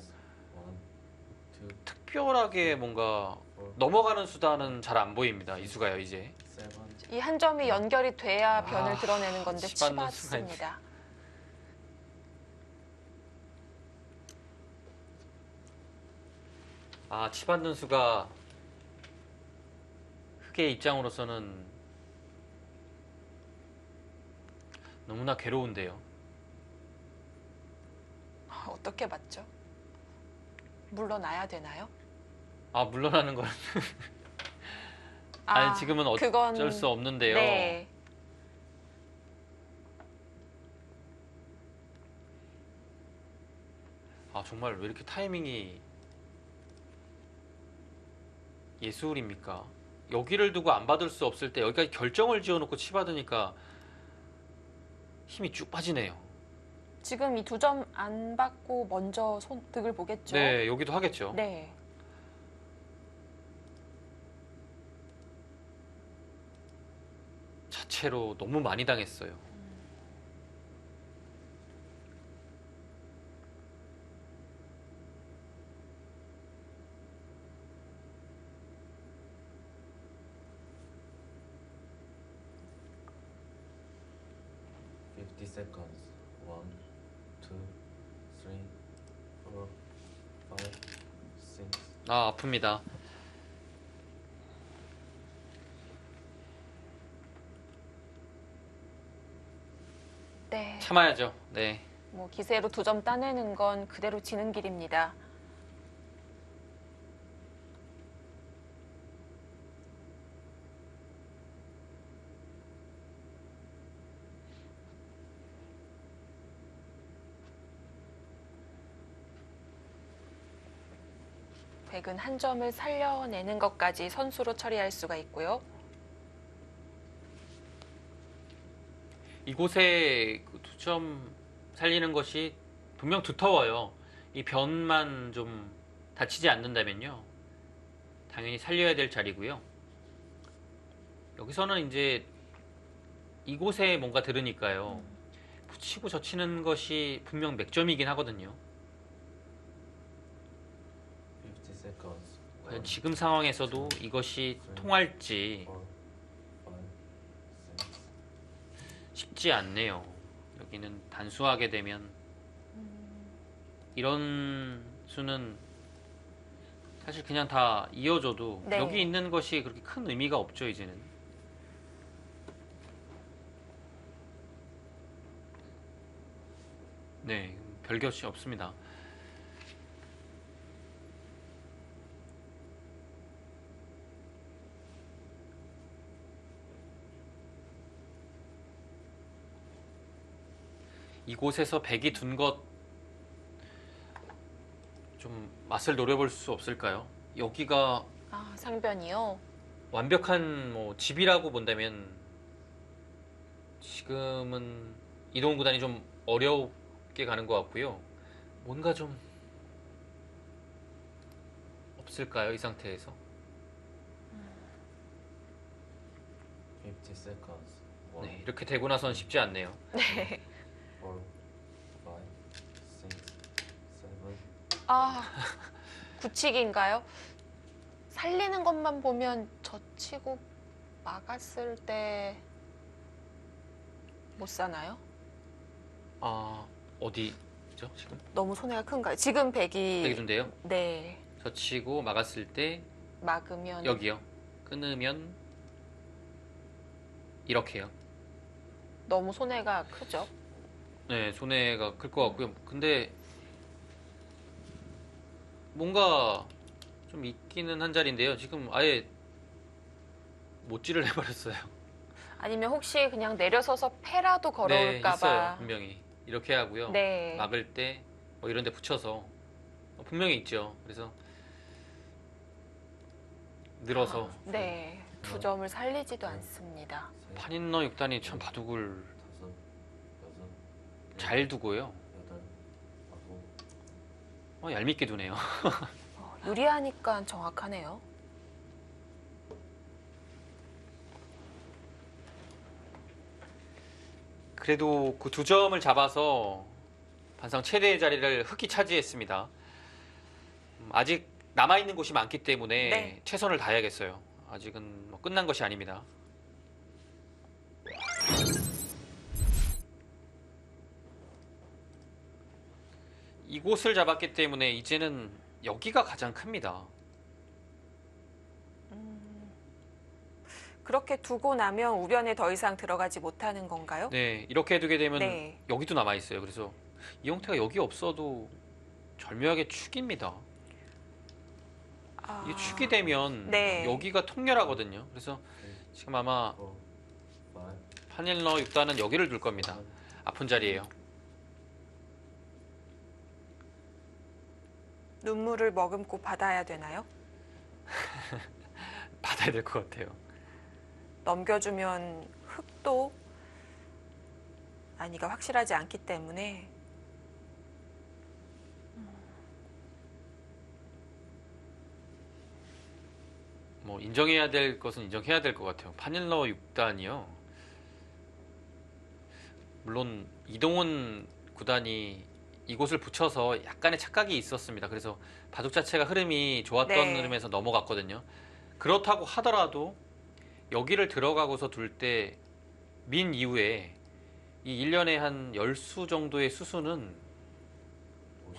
1, 2, 특별하게 뭔가 넘어가는 수단은 잘 안 보입니다. 이 수가요, 이제. 7. 이 한 점이 연결이 돼야 변을 드러내는 건데 치받는 수가 치받습니다. 치받는 수가 흑의 입장으로서는 너무나 괴로운데요. 어떻게 맞죠? 물러나야 되나요? 물러나는 건 아니 지금은 어쩔 그건- 수 없는데요. 네. 정말 왜 이렇게 타이밍이 예술입니까? 여기를 두고 안 받을 수 없을 때 여기까지 결정을 지어놓고 치받으니까 힘이 쭉 빠지네요. 지금 이 두 점 안 받고 먼저 득을 보겠죠? 네, 여기도 하겠죠. 네. 자체로 너무 많이 당했어요. Fifty seconds. 1, 2, 3, 4, 5, 6. 아픕니다. 네. 참아야죠. 네. 뭐 기세로 두 점 따내는 건 그대로 지는 길입니다. 백은 한 점을 살려내는 것까지 선수로 처리할 수가 있고요. 이곳에 두 점 살리는 것이 분명 두터워요. 이 변만 좀 다치지 않는다면요. 당연히 살려야 될 자리고요. 여기서는 이제 이곳에 뭔가 들으니까요. 붙이고 젖히는 것이 분명 맥점이긴 하거든요. 50 seconds. 과연 지금 상황에서도 이것이 통할지 4, 5, 6. 쉽지 않네요. 여기는 단수하게 되면 이런 수는 사실 그냥 다 이어져도 네. 여기 있는 것이 그렇게 큰 의미가 없죠, 이제는. 네, 별것이 없습니다. 이곳에서 백이 둔 것 좀 맛을 노려볼 수 없을까요? 여기가 상변이요. 완벽한 뭐 집이라고 본다면 지금은 이동훈 구단이 좀 어렵게 가는 것 같고요. 뭔가 좀 없을까요? 이 상태에서? 50 seconds. 네, 이렇게 되고 나선 쉽지 않네요. 4, 5, 6, 7. 아, 굳히기인가요? 살리는 것만 보면 젖히고 막았을 때 못 사나요? 아, 어디죠? 지금? 너무 손해가 큰가요? 지금 백이 백이준데요. 네, 젖히고 막았을 때 막으면 여기요. 끊으면 이렇게요. 너무 손해가 크죠. 네, 손해가 클 것 같고요. 근데 뭔가 좀 있기는 한 자리인데요. 지금 아예 못질을 해버렸어요. 아니면 혹시 그냥 내려서서 패라도 네, 걸어올까 있어요. 봐. 분명히. 이렇게 하고요. 네. 막을 때 뭐 이런 데 붙여서 분명히 있죠. 그래서 늘어서 네, 두 점을 살리지도 않습니다. 판인러 6단이 참 바둑을 5, 6, 잘 두고요. 8, 9. 얄밉게 두네요. 유리하니까 정확하네요. 그래도 그 두 점을 잡아서 반상 최대의 자리를 흑이 차지했습니다. 아직 남아있는 곳이 많기 때문에 네. 최선을 다해야겠어요. 아직은 뭐 끝난 것이 아닙니다. 이곳을 잡았기 때문에 이제는 여기가 가장 큽니다. 그렇게 두고 나면 우변에 더 이상 들어가지 못하는 건가요? 네, 이렇게 두게 되면 네. 여기도 남아있어요. 그래서 이 형태가 여기 없어도 절묘하게 축입니다. 아, 이게 축이 되면 네. 여기가 통렬하거든요. 그래서 지금 아마 4, 5, 판일러 6단은 여기를 둘 겁니다. 아픈 자리예요. 눈물을 머금고 받아야 되나요? 받아야 될 것 같아요. 넘겨주면 흑도 아니가 확실하지 않기 때문에 뭐 인정해야 될 것은 인정해야 될 것 같아요. 판일러 6단이요. 물론 이동훈 구단이 이곳을 붙여서 약간의 착각이 있었습니다. 그래서 바둑 자체가 흐름이 좋았던 네. 흐름에서 넘어갔거든요. 그렇다고 하더라도 여기를 들어가고서 둘 때 민 이후에 이 1년에 한 10수 정도의 수수는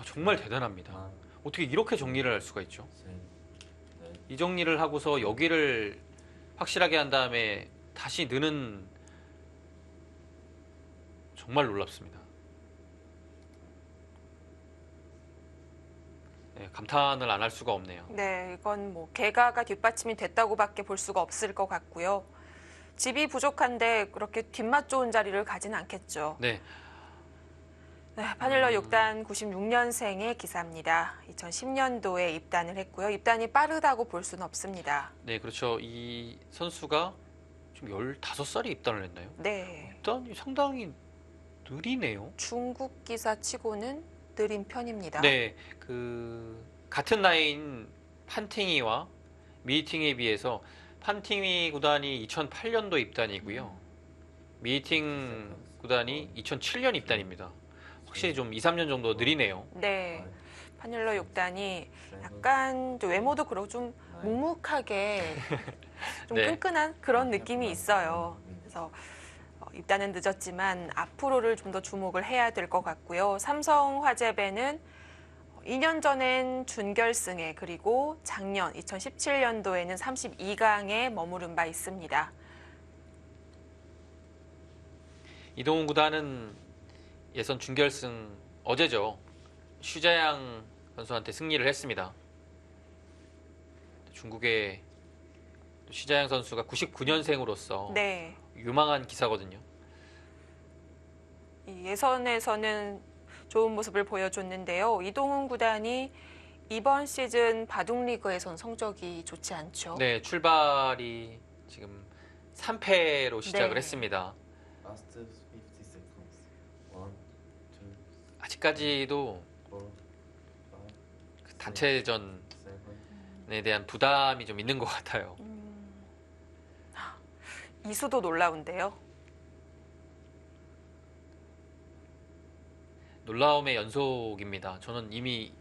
정말 대단합니다. 어떻게 이렇게 정리를 할 수가 있죠? 이 정리를 하고서 여기를 확실하게 한 다음에 다시 느는 정말 놀랍습니다. 네, 감탄을 안 할 수가 없네요. 네, 이건 뭐 개가가 뒷받침이 됐다고밖에 볼 수가 없을 것 같고요. 집이 부족한데 그렇게 뒷맛 좋은 자리를 가진 않겠죠. 네, 네, 판일러 6단 96년생의 기사입니다. 2010년도에 입단을 했고요. 입단이 빠르다고 볼 수는 없습니다. 네, 그렇죠. 이 선수가 지금 15살에 입단을 했나요? 네, 입단이 상당히 느리네요. 중국 기사 치고는 느린 편입니다. 네, 그 같은 나이인 판팅이와 미팅에 비해서 판팅이 구단이 2008년도 입단이고요. 미팅 구단이 2007년 입단입니다. 확실히 좀 2, 3년 정도 느리네요. 네, 판일러 6단이 약간 좀 외모도 그렇고 좀 묵묵하게 좀 네. 끈끈한 그런 느낌이 있어요. 그래서 입단은 늦었지만 앞으로를 좀 더 주목을 해야 될 것 같고요. 삼성화재배는 2년 전엔 준결승에 그리고 작년 2017년도에는 32강에 머무른 바 있습니다. 이동훈 구단은 예선 준결승 어제죠. 슈자양 선수한테 승리를 했습니다. 중국의 슈자양 선수가 99년생으로서 네, 유망한 기사거든요. 이 예선에서는 좋은 모습을 보여줬는데요. 이동훈 구단이 이번 시즌 바둑리그에선 성적이 좋지 않죠. 네, 출발이 지금 3패로 시작을 네. 했습니다. Last 50 seconds. 아직까지도 4, 5, 그 단체전에 7, 대한 부담이 좀 있는 것 같아요. 이 수도 놀라운데요. 놀라움의 연속입니다. 저는 이미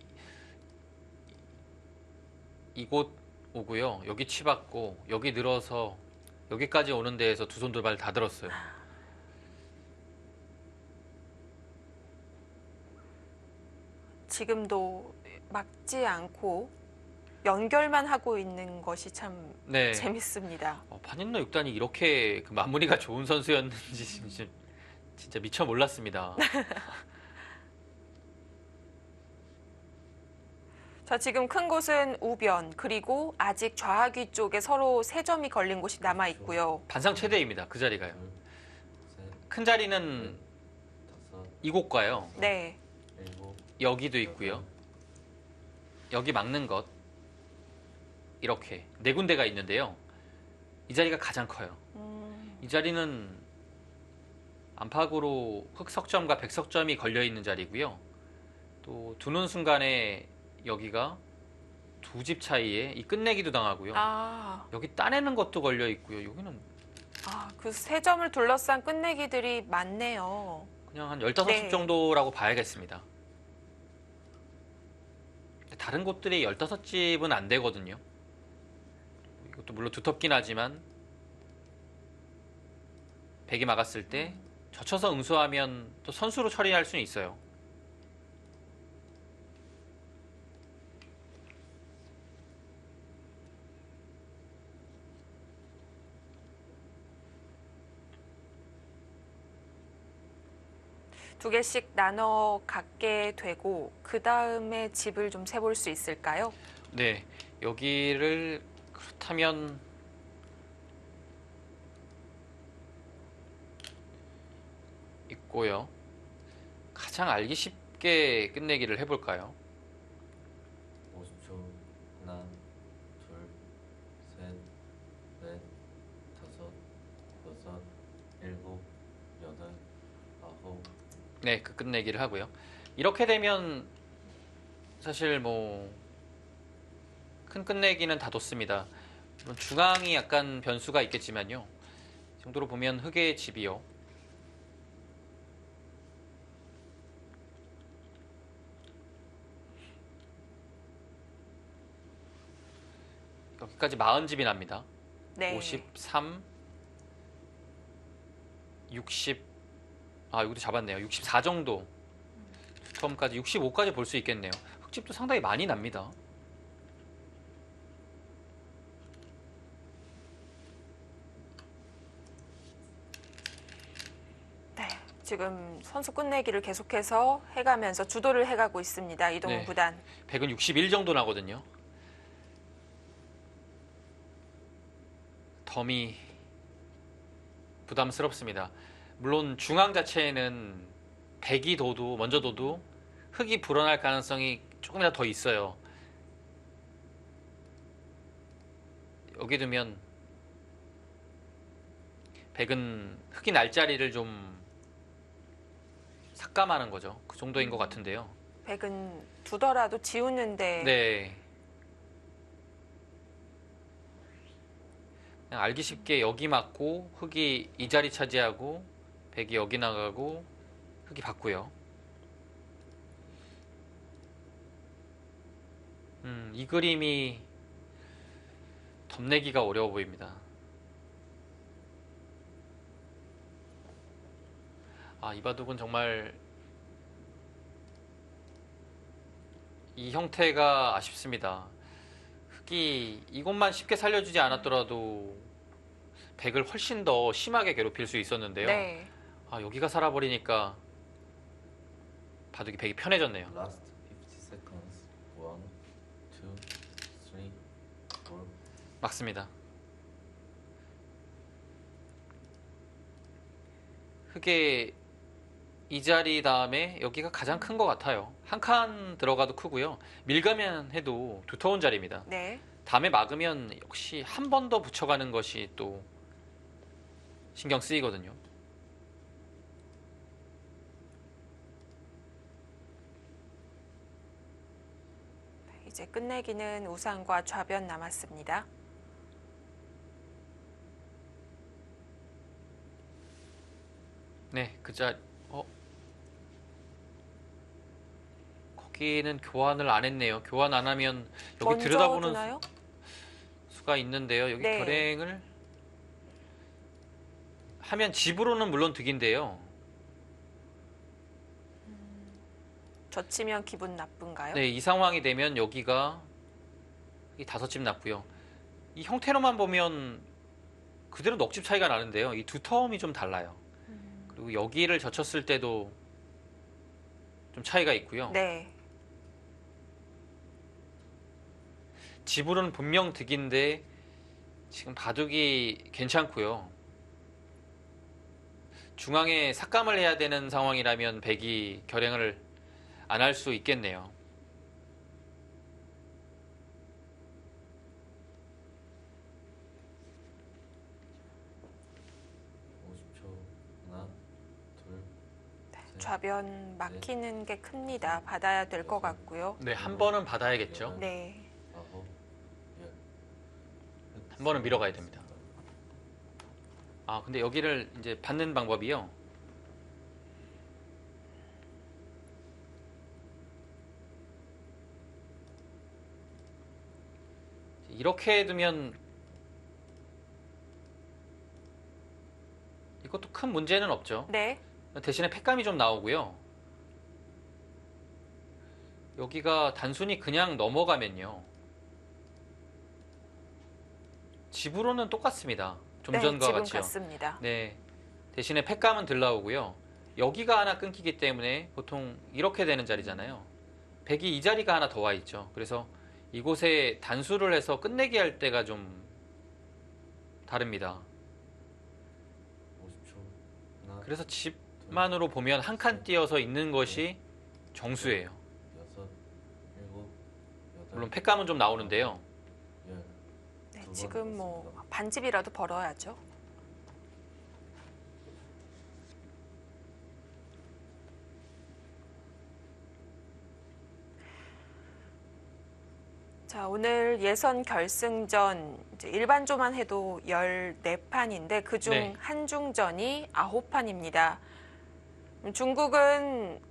이곳 오고요. 여기 치받고 여기 늘어서 여기까지 오는 데에서 두 손 두 발 다 들었어요. 지금도 막지 않고 연결만 하고 있는 것이 참 네. 재밌습니다. 판인너 6단이 이렇게 그 마무리가 좋은 선수였는지 진짜 미처 몰랐습니다. 자, 지금 큰 곳은 우변, 그리고 아직 좌하귀 쪽에 서로 3점이 걸린 곳이 남아 있고요. 반상 최대입니다. 그 자리가요. 2, 3, 큰 자리는 5, 이곳과요. 네. 7, 여기도 있고요. 여기 막는 것 이렇게 네 군데가 있는데요. 이 자리가 가장 커요. 이 자리는 안팎으로 흑석점과 백석점이 걸려 있는 자리고요. 또 두는 순간에 여기가 두 집 차이에 이 끝내기도 당하고요. 여기 따내는 것도 걸려 있고요. 여기는 그 3점을 둘러싼 끝내기들이 많네요. 그냥 한 15집 네. 정도라고 봐야겠습니다. 다른 곳들이 15집은 안 되거든요. 이것도 물론 두텁긴 하지만 백이 막았을 때 젖혀서 응수하면 또 선수로 처리할 수는 있어요. 두 개씩 나눠 갖게 되고 그 다음에 집을 좀 세볼 수 있을까요? 네, 여기를 그렇다면 있고요. 가장 알기 쉽게 끝내기를 해볼까요? 50초. 하나, 둘, 셋, 넷, 다섯, 여섯, 일곱, 여덟, 아홉. 네, 그 끝내기를 하고요. 이렇게 되면 사실 뭐 큰 끝내기는 다 뒀습니다. 물론 중앙이 약간 변수가 있겠지만요. 이 정도로 보면 흑의 집이요. 여기까지 40집이 납니다. 네. 53, 60, 여기도 잡았네요. 64 정도. 처음까지 65까지 볼 수 있겠네요. 흑집도 상당히 많이 납니다. 네. 지금 선수 끝내기를 계속해서 해가면서 주도를 해가고 있습니다. 이동훈 네. 구단. 100은 61 정도 나거든요. 덤이 부담스럽습니다. 물론 중앙 자체에는 100이 둬도 먼저 둬도 흑이 불어날 가능성이 조금이라도 더 있어요. 여기 두면 100은 흑이 날 자리를 좀 삭감하는 거죠. 그 정도인 것 같은데요. 100은 두더라도 지우는데 네. 그냥 알기 쉽게 여기 맞고 흑이 이 자리 차지하고 100이 여기 나가고 흑이 받고요. 이 그림이 덤내기가 어려워 보입니다. 이 바둑은 정말 이 형태가 아쉽습니다. 흑이 이것만 쉽게 살려주지 않았더라도 100을 훨씬 더 심하게 괴롭힐 수 있었는데요. 네. 여기가 살아버리니까 바둑이 100이 편해졌네요. Last 50 seconds. 1, 2, 3, 4. 맞습니다. 흑의 이 자리 다음에 여기가 가장 큰 것 같아요. 한 칸 들어가도 크고요. 밀가면 해도 두터운 자리입니다. 네. 다음에 막으면 역시 한 번 더 붙여가는 것이 또 신경 쓰이거든요. 이제 끝내기는 우상과 좌변 남았습니다. 네, 거기는 교환을 안 했네요. 교환 안 하면 여기 먼저 들여다보는 두나요? 수가 있는데요. 여기 네. 결행을 하면 집으로는 물론 득인데요. 젖히면 기분 나쁜가요? 네, 이 상황이 되면 여기가 이 5집 났고요. 이 형태로만 보면 그대로 넉집 차이가 나는데요. 이 두 텀이 좀 달라요. 그리고 여기를 젖혔을 때도 좀 차이가 있고요. 네. 집으로는 분명 득인데 지금 바둑이 괜찮고요. 중앙에 삭감을 해야 되는 상황이라면 백이 결행을 안 할 수 있겠네요. 하나, 둘, 셋, 좌변 막히는 게 큽니다. 받아야 될 것 같고요. 네, 한 번은 받아야겠죠. 네. 아홉, 열. 한 번은 밀어가야 됩니다. 아, 근데 여기를 이제 받는 방법이요. 이렇게 두면 이것도 큰 문제는 없죠. 네. 대신에 팩감이 좀 나오고요. 여기가 단순히 그냥 넘어가면요. 집으로는 똑같습니다. 좀 네, 전과 지금 같이요. 같습니다. 네. 대신에 팩감은 덜 나오고요. 여기가 하나 끊기기 때문에 보통 이렇게 되는 자리잖아요. 백이 이 자리가 하나 더 와 있죠. 그래서 이곳에 단수를 해서 끝내기 할 때가 좀 다릅니다. 50초. 하나, 그래서 집만으로 보면 한 칸 띄어서 있는 것이 정수예요. 여섯, 일곱, 여덟, 물론 팩감은 좀 나오는데요. 열. 네, 두번 지금 뭐 남았습니다. 반집이라도 벌어야죠. 자, 오늘 예선 결승전 이제 일반조만 해도 14판인데 그중 네. 한중전이 9판입니다. 중국은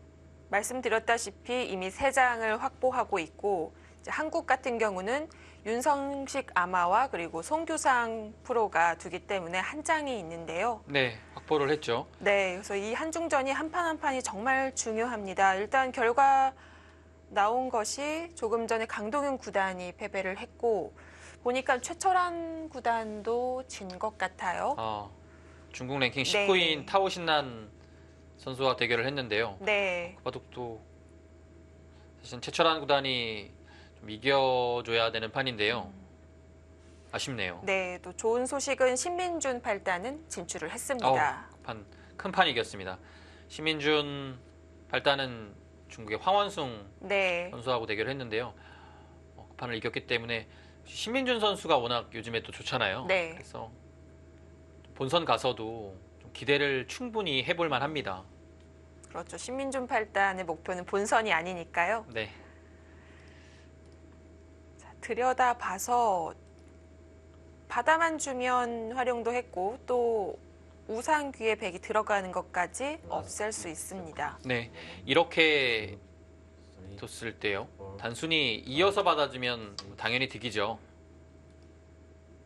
말씀드렸다시피 이미 3장을 확보하고 있고 이제 한국 같은 경우는 윤성식 아마와 그리고 송규상 프로가 두기 때문에 한 장이 있는데요. 네, 확보를 했죠. 네, 그래서 이 한중전이 한 판 한 판이 정말 중요합니다. 일단 결과 나온 것이 조금 전에 강동윤 구단이 패배를 했고 보니까 최철한 구단도 진 것 같아요. 중국 랭킹 네. 19인 타오 신난 선수와 대결을 했는데요. 네, 바둑도 사실 최철한 구단이 좀 이겨줘야 되는 판인데요. 아쉽네요. 네, 또 좋은 소식은 신민준 8단은 진출을 했습니다. 큰 판 이겼습니다. 시민준 8단은 중국의 황원숭 네, 선수하고 대결을 했는데요. 그 판을 이겼기 때문에 신민준 선수가 워낙 요즘에 또 좋잖아요. 네. 그래서 본선 가서도 좀 기대를 충분히 해볼 만합니다. 그렇죠. 신민준 8단의 목표는 본선이 아니니까요. 네, 자, 들여다봐서 바다만 주면 활용도 했고 또 우상귀에 백이 들어가는 것까지 없앨 수 있습니다. 네 이렇게 쓰리, 뒀을 때요. 포, 단순히 이어서 받아주면 당연히 득이죠.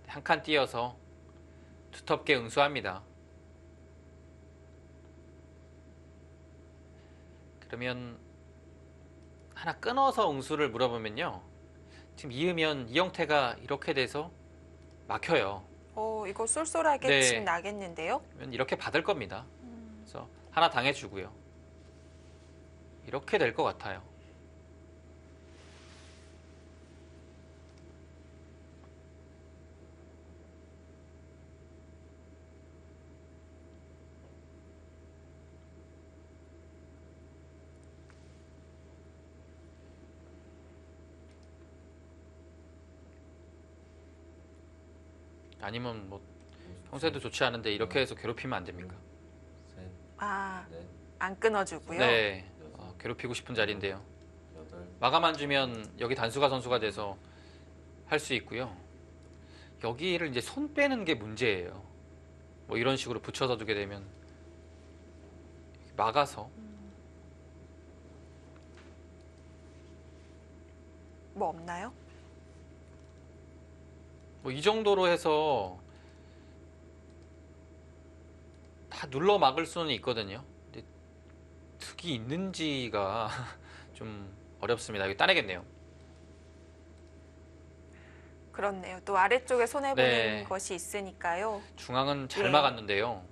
한 칸 띄어서 두텁게 응수합니다. 그러면 하나 끊어서 응수를 물어보면요. 지금 이으면 이 형태가 이렇게 돼서 막혀요. 이거 쏠쏠하게 네. 집 나겠는데요? 그러면 이렇게 받을 겁니다. 그래서 하나 당해주고요. 이렇게 될 것 같아요. 아니면 뭐 50초. 평소에도 좋지 않은데 이렇게 해서 괴롭히면 안 됩니까? 셋, 아, 넷, 안 끊어주고요. 네, 괴롭히고 싶은 자리인데요. 여덟, 마감 안 주면 여기 단수가 선수가 돼서 할 수 있고요. 여기를 이제 손 빼는 게 문제예요. 뭐 이런 식으로 붙여서 두게 되면 막아서 뭐 없나요? 뭐 이 정도로 해서 다 눌러 막을 수는 있거든요. 근데 득이 있는지가 좀 어렵습니다. 이거 따내겠네요. 그렇네요. 또 아래쪽에 손해보는 네. 것이 있으니까요. 중앙은 잘 예. 막았는데요.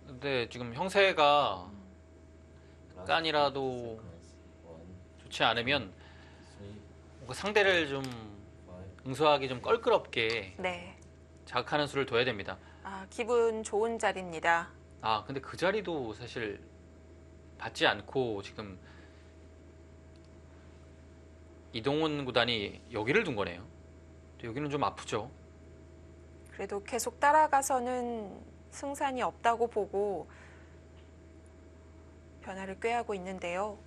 근데 지금 형세가 약간이라도 좋지 않으면 뭔가 상대를 좀 응수하기 좀 껄끄럽게 네. 자극하는 수를 둬야 됩니다. 아, 기분 좋은 자리입니다. 아, 근데 그 자리도 사실 받지 않고 지금 이동훈 구단이 여기를 둔 거네요. 여기는 좀 아프죠. 그래도 계속 따라가서는 승산이 없다고 보고 변화를 꾀하고 있는데요.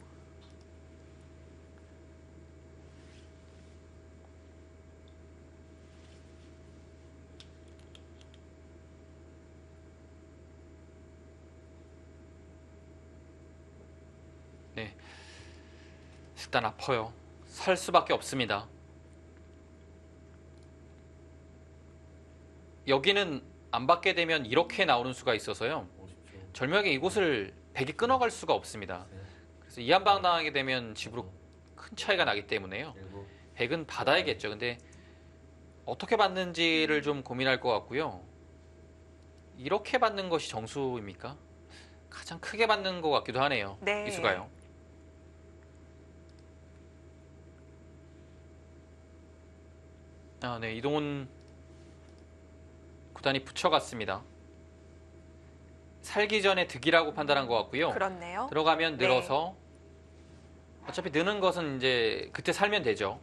네, 일단 아파요. 살 수밖에 없습니다. 여기는 안 받게 되면 이렇게 나오는 수가 있어서요. 50초. 절묘하게 이곳을 백이 끊어갈 수가 없습니다. 그래서 이한방 당하게 되면 집으로 큰 차이가 나기 때문에요. 7, 백은 받아야겠죠. 근데 어떻게 받는지를 좀 고민할 것 같고요. 이렇게 받는 것이 정수입니까? 가장 크게 받는 것 같기도 하네요. 네. 이 수가요. 아, 네. 이동훈 구단이 붙여갔습니다. 살기 전에 득이라고 판단한 것 같고요. 그렇네요. 들어가면 네. 늘어서 어차피 느는 것은 이제 그때 살면 되죠.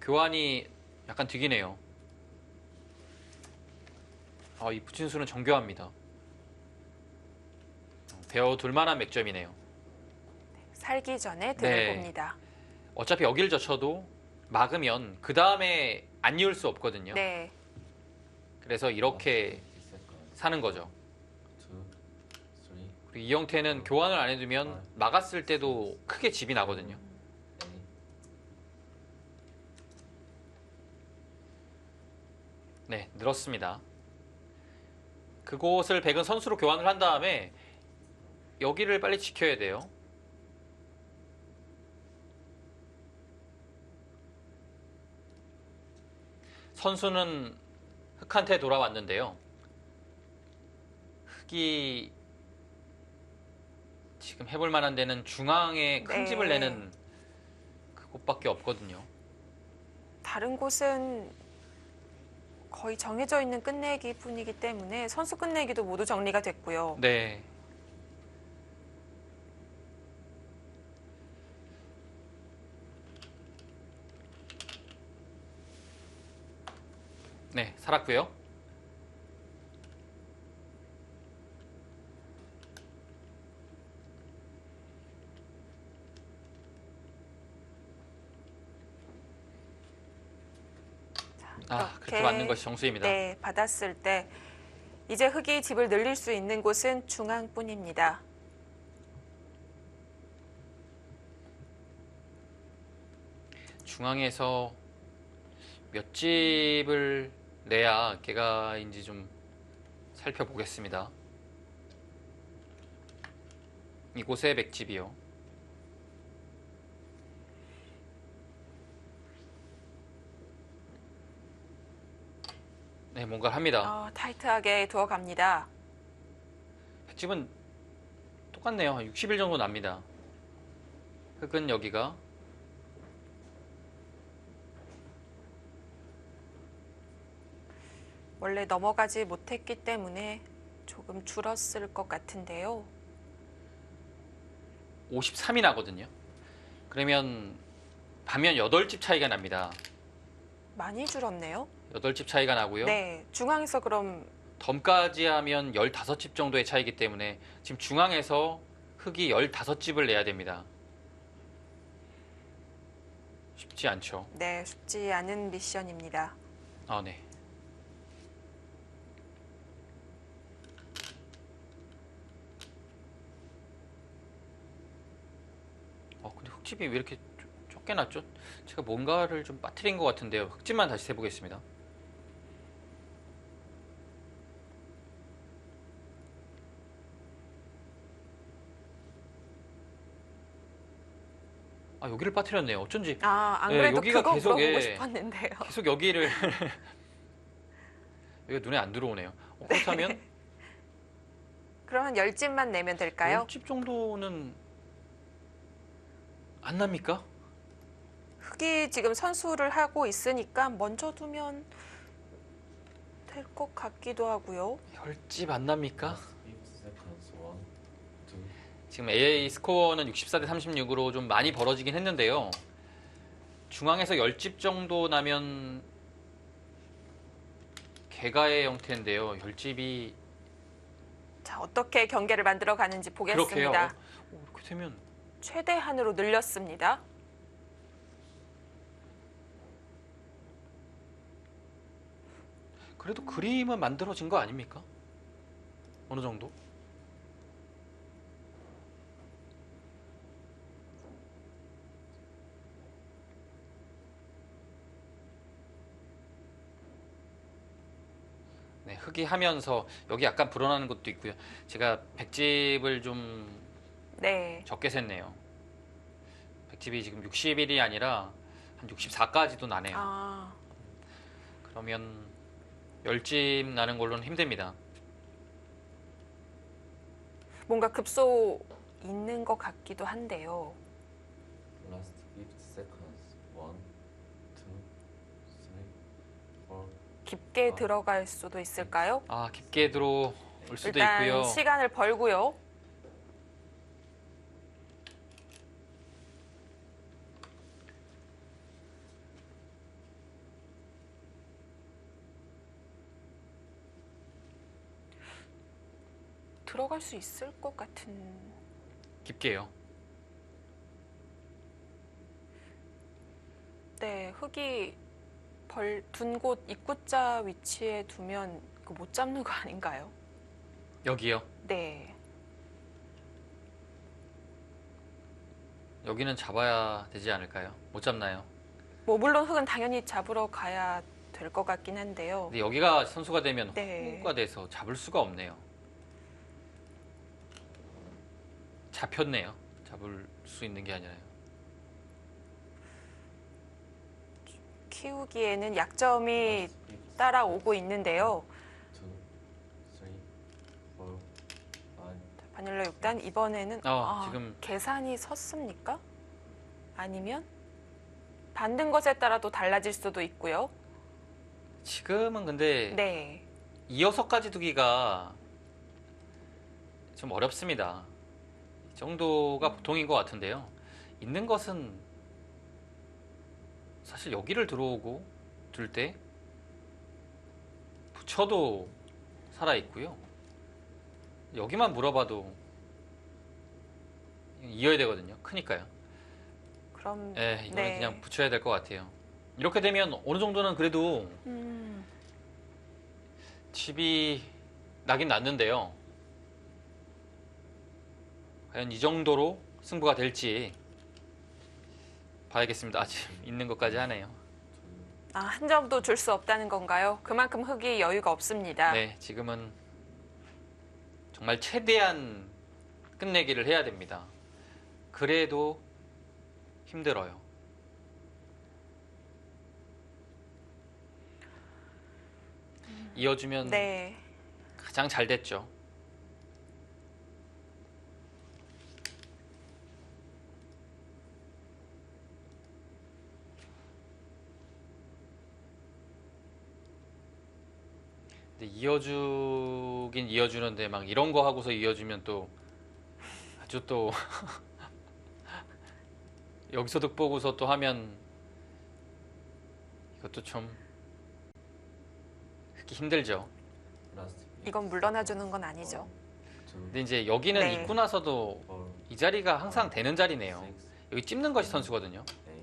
교환이 약간 득이네요. 아, 이 붙인 수는 정교합니다. 배워둘 만한 맥점이네요. 살기 전에 득을 네. 봅니다. 어차피 여길 젖혀도 막으면 그 다음에 안 이을 수 없거든요. 네. 그래서 이렇게 사는 거죠. 2, 3, 그리고 이 형태는 교환을 안 해두면 막았을 때도 크게 집이 나거든요. 8. 네, 늘었습니다. 그곳을 백은 선수로 교환을 한 다음에 여기를 빨리 지켜야 돼요. 선수는 흑한테 돌아왔는데요. 흑이 지금 해볼 만한 데는 중앙에 큰 네. 집을 내는 그곳밖에 없거든요. 다른 곳은 거의 정해져 있는 끝내기 뿐이기 때문에 선수 끝내기도 모두 정리가 됐고요. 네. 네, 살았고요. 아, 그렇게 맞는 것이 정수입니다. 네, 받았을 때 이제 흑이 집을 늘릴 수 있는 곳은 중앙뿐입니다. 중앙에서 몇 집을 내야 개가인지 좀 살펴보겠습니다. 이곳에 백집이요. 네, 뭔가를 합니다. 타이트하게 두어갑니다. 백집은 똑같네요. 60일 정도 납니다. 흑은 여기가 원래 넘어가지 못했기 때문에 조금 줄었을 것 같은데요. 53이 나거든요. 그러면 반면 8집 차이가 납니다. 많이 줄었네요. 8집 차이가 나고요. 네, 중앙에서 그럼 덤까지 하면 15집 정도의 차이기 때문에 지금 중앙에서 흙이 15집을 내야 됩니다. 쉽지 않죠. 네, 쉽지 않은 미션입니다. 아, 네. 근데 흙집이 왜 이렇게 좁게 났죠? 제가 뭔가를 좀 빠뜨린 것 같은데요. 흙집만 다시 세보겠습니다. 여기를 빠뜨렸네요. 어쩐지 안 예, 그래도 여기가 그거 계속, 물어보고 예. 싶었는데요. 계속 여기를 여기가 눈에 안 들어오네요. 그렇다면 그러면 10집만 내면 될까요? 10집 정도는 안 납니까? 흙이 지금 선수를 하고 있으니까 먼저 두면 될 것 같기도 하고요. 10집 안 납니까? Last 50 seconds. 1, 2, 지금 AA 스코어는 64대 36으로 좀 많이 벌어지긴 했는데요. 중앙에서 10집 정도 나면 개가의 형태인데요. 10집이 자, 어떻게 경계를 만들어 가는지 그렇게요. 보겠습니다. 이렇게 되면 최대한으로 늘렸습니다. 그래도 그림은 만들어진 거 아닙니까? 어느 정도? 네, 흙이 하면서 여기 약간 불어나는 것도 있고요. 제가 백집을 좀 네. 적게 셌네요. 백집이 지금 60일이 아니라 한 64까지도 나네요. 아, 그러면 10집 나는 걸로는 힘듭니다. 뭔가 급소 있는 것 같기도 한데요. last 50 seconds. 1, 2, 3, 4. 깊게 들어갈 수도 있을까요? 깊게 들어올 수도 일단 있고요. 시간을 벌고요. 들어갈 수 있을 것 같은. 깊게요. 네, 흙이 둔 곳 입구자 위치에 두면 그거 못 잡는 거 아닌가요? 여기요. 네. 여기는 잡아야 되지 않을까요? 못 잡나요? 뭐 물론 흙은 당연히 잡으러 가야 될 것 같긴 한데요. 근데 여기가 선수가 되면 네. 호구가 돼서 잡을 수가 없네요. 잡혔네요. 잡을 수 있는 게 아니라요. 키우기에는 약점이 Last 50 따라오고 있는데요. 2, 3, 4, 5. 바닐라 6단 이번에는 지금 계산이 섰습니까? 아니면 만든 것에 따라 또 달라질 수도 있고요. 지금은 근데 네. 이어서까지 두기가 좀 어렵습니다. 이 정도가 보통인 것 같은데요. 있는 것은 사실 여기를 들어오고 둘 때 붙여도 살아 있고요. 여기만 물어봐도 이어야 되거든요. 크니까요. 그럼 이거는 네. 그냥 붙여야 될 것 같아요. 이렇게 되면 어느 정도는 그래도 집이 나긴 났는데요. 과연 이 정도로 승부가 될지 봐야겠습니다. 아직 있는 것까지 하네요. 한 점도 줄 수 없다는 건가요? 그만큼 흙이 여유가 없습니다. 네, 지금은 정말 최대한 끝내기를 해야 됩니다. 그래도 힘들어요. 이어주면 네. 가장 잘 됐죠. 근데 이어주긴 이어주는데 막 이런 거 하고서 이어주면 또 아주 또 여기서 득보고서 또 하면 이것도 좀 하기 힘들죠. Last 이건 물러나 주는 건 아니죠. 근데 이제 여기는 네. 있고 나서도 이 자리가 항상 되는 자리네요. 여기 찝는 것이 선수거든요. 8,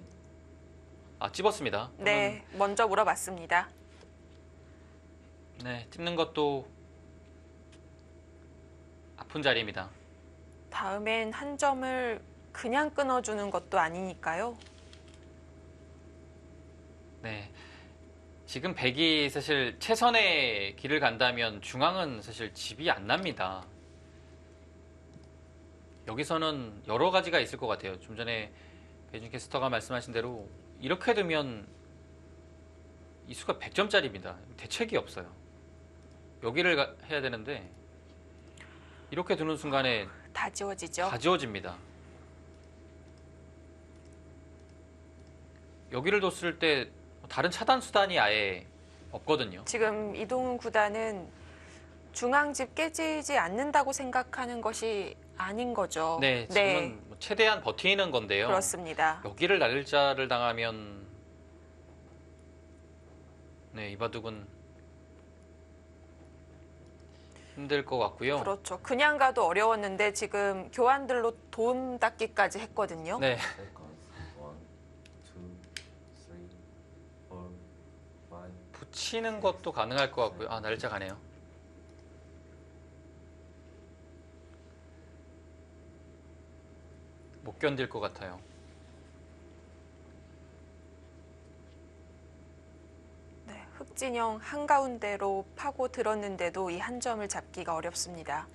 아, 찝었습니다. 네, 먼저 물어봤습니다. 네, 찝는 것도 아픈 자리입니다. 다음엔 한 점을 그냥 끊어주는 것도 아니니까요. 네. 지금 백이 사실 최선의 길을 간다면 중앙은 사실 집이 안 납니다. 여기서는 여러 가지가 있을 것 같아요. 좀 전에 배준 캐스터가 말씀하신 대로 이렇게 되면 이 수가 100점짜리입니다. 대책이 없어요. 여기를 해야 되는데 이렇게 두는 순간에 다 지워지죠. 다 지워집니다. 여기를 뒀을 때 다른 차단 수단이 아예 없거든요. 지금 이동훈 구단은 중앙집 깨지지 않는다고 생각하는 것이 아닌 거죠. 네, 지금은 뭐 최대한 버티는 건데요. 그렇습니다. 여기를 날짜를 당하면 네, 이바둑은 힘들 것 같고요. 그렇죠. 그냥 가도 어려웠는데 지금 교환들로 도움 닫기까지 했거든요. 네, seconds. 1, 2, 3, 4, 5. 붙이는 것도 가능할 것 같고요. 아, 날짜 가네요. 못 견딜 것 같아요. 네, 흑진영 한가운데로 파고 들었는데도 이 한 점을 잡기가 어렵습니다.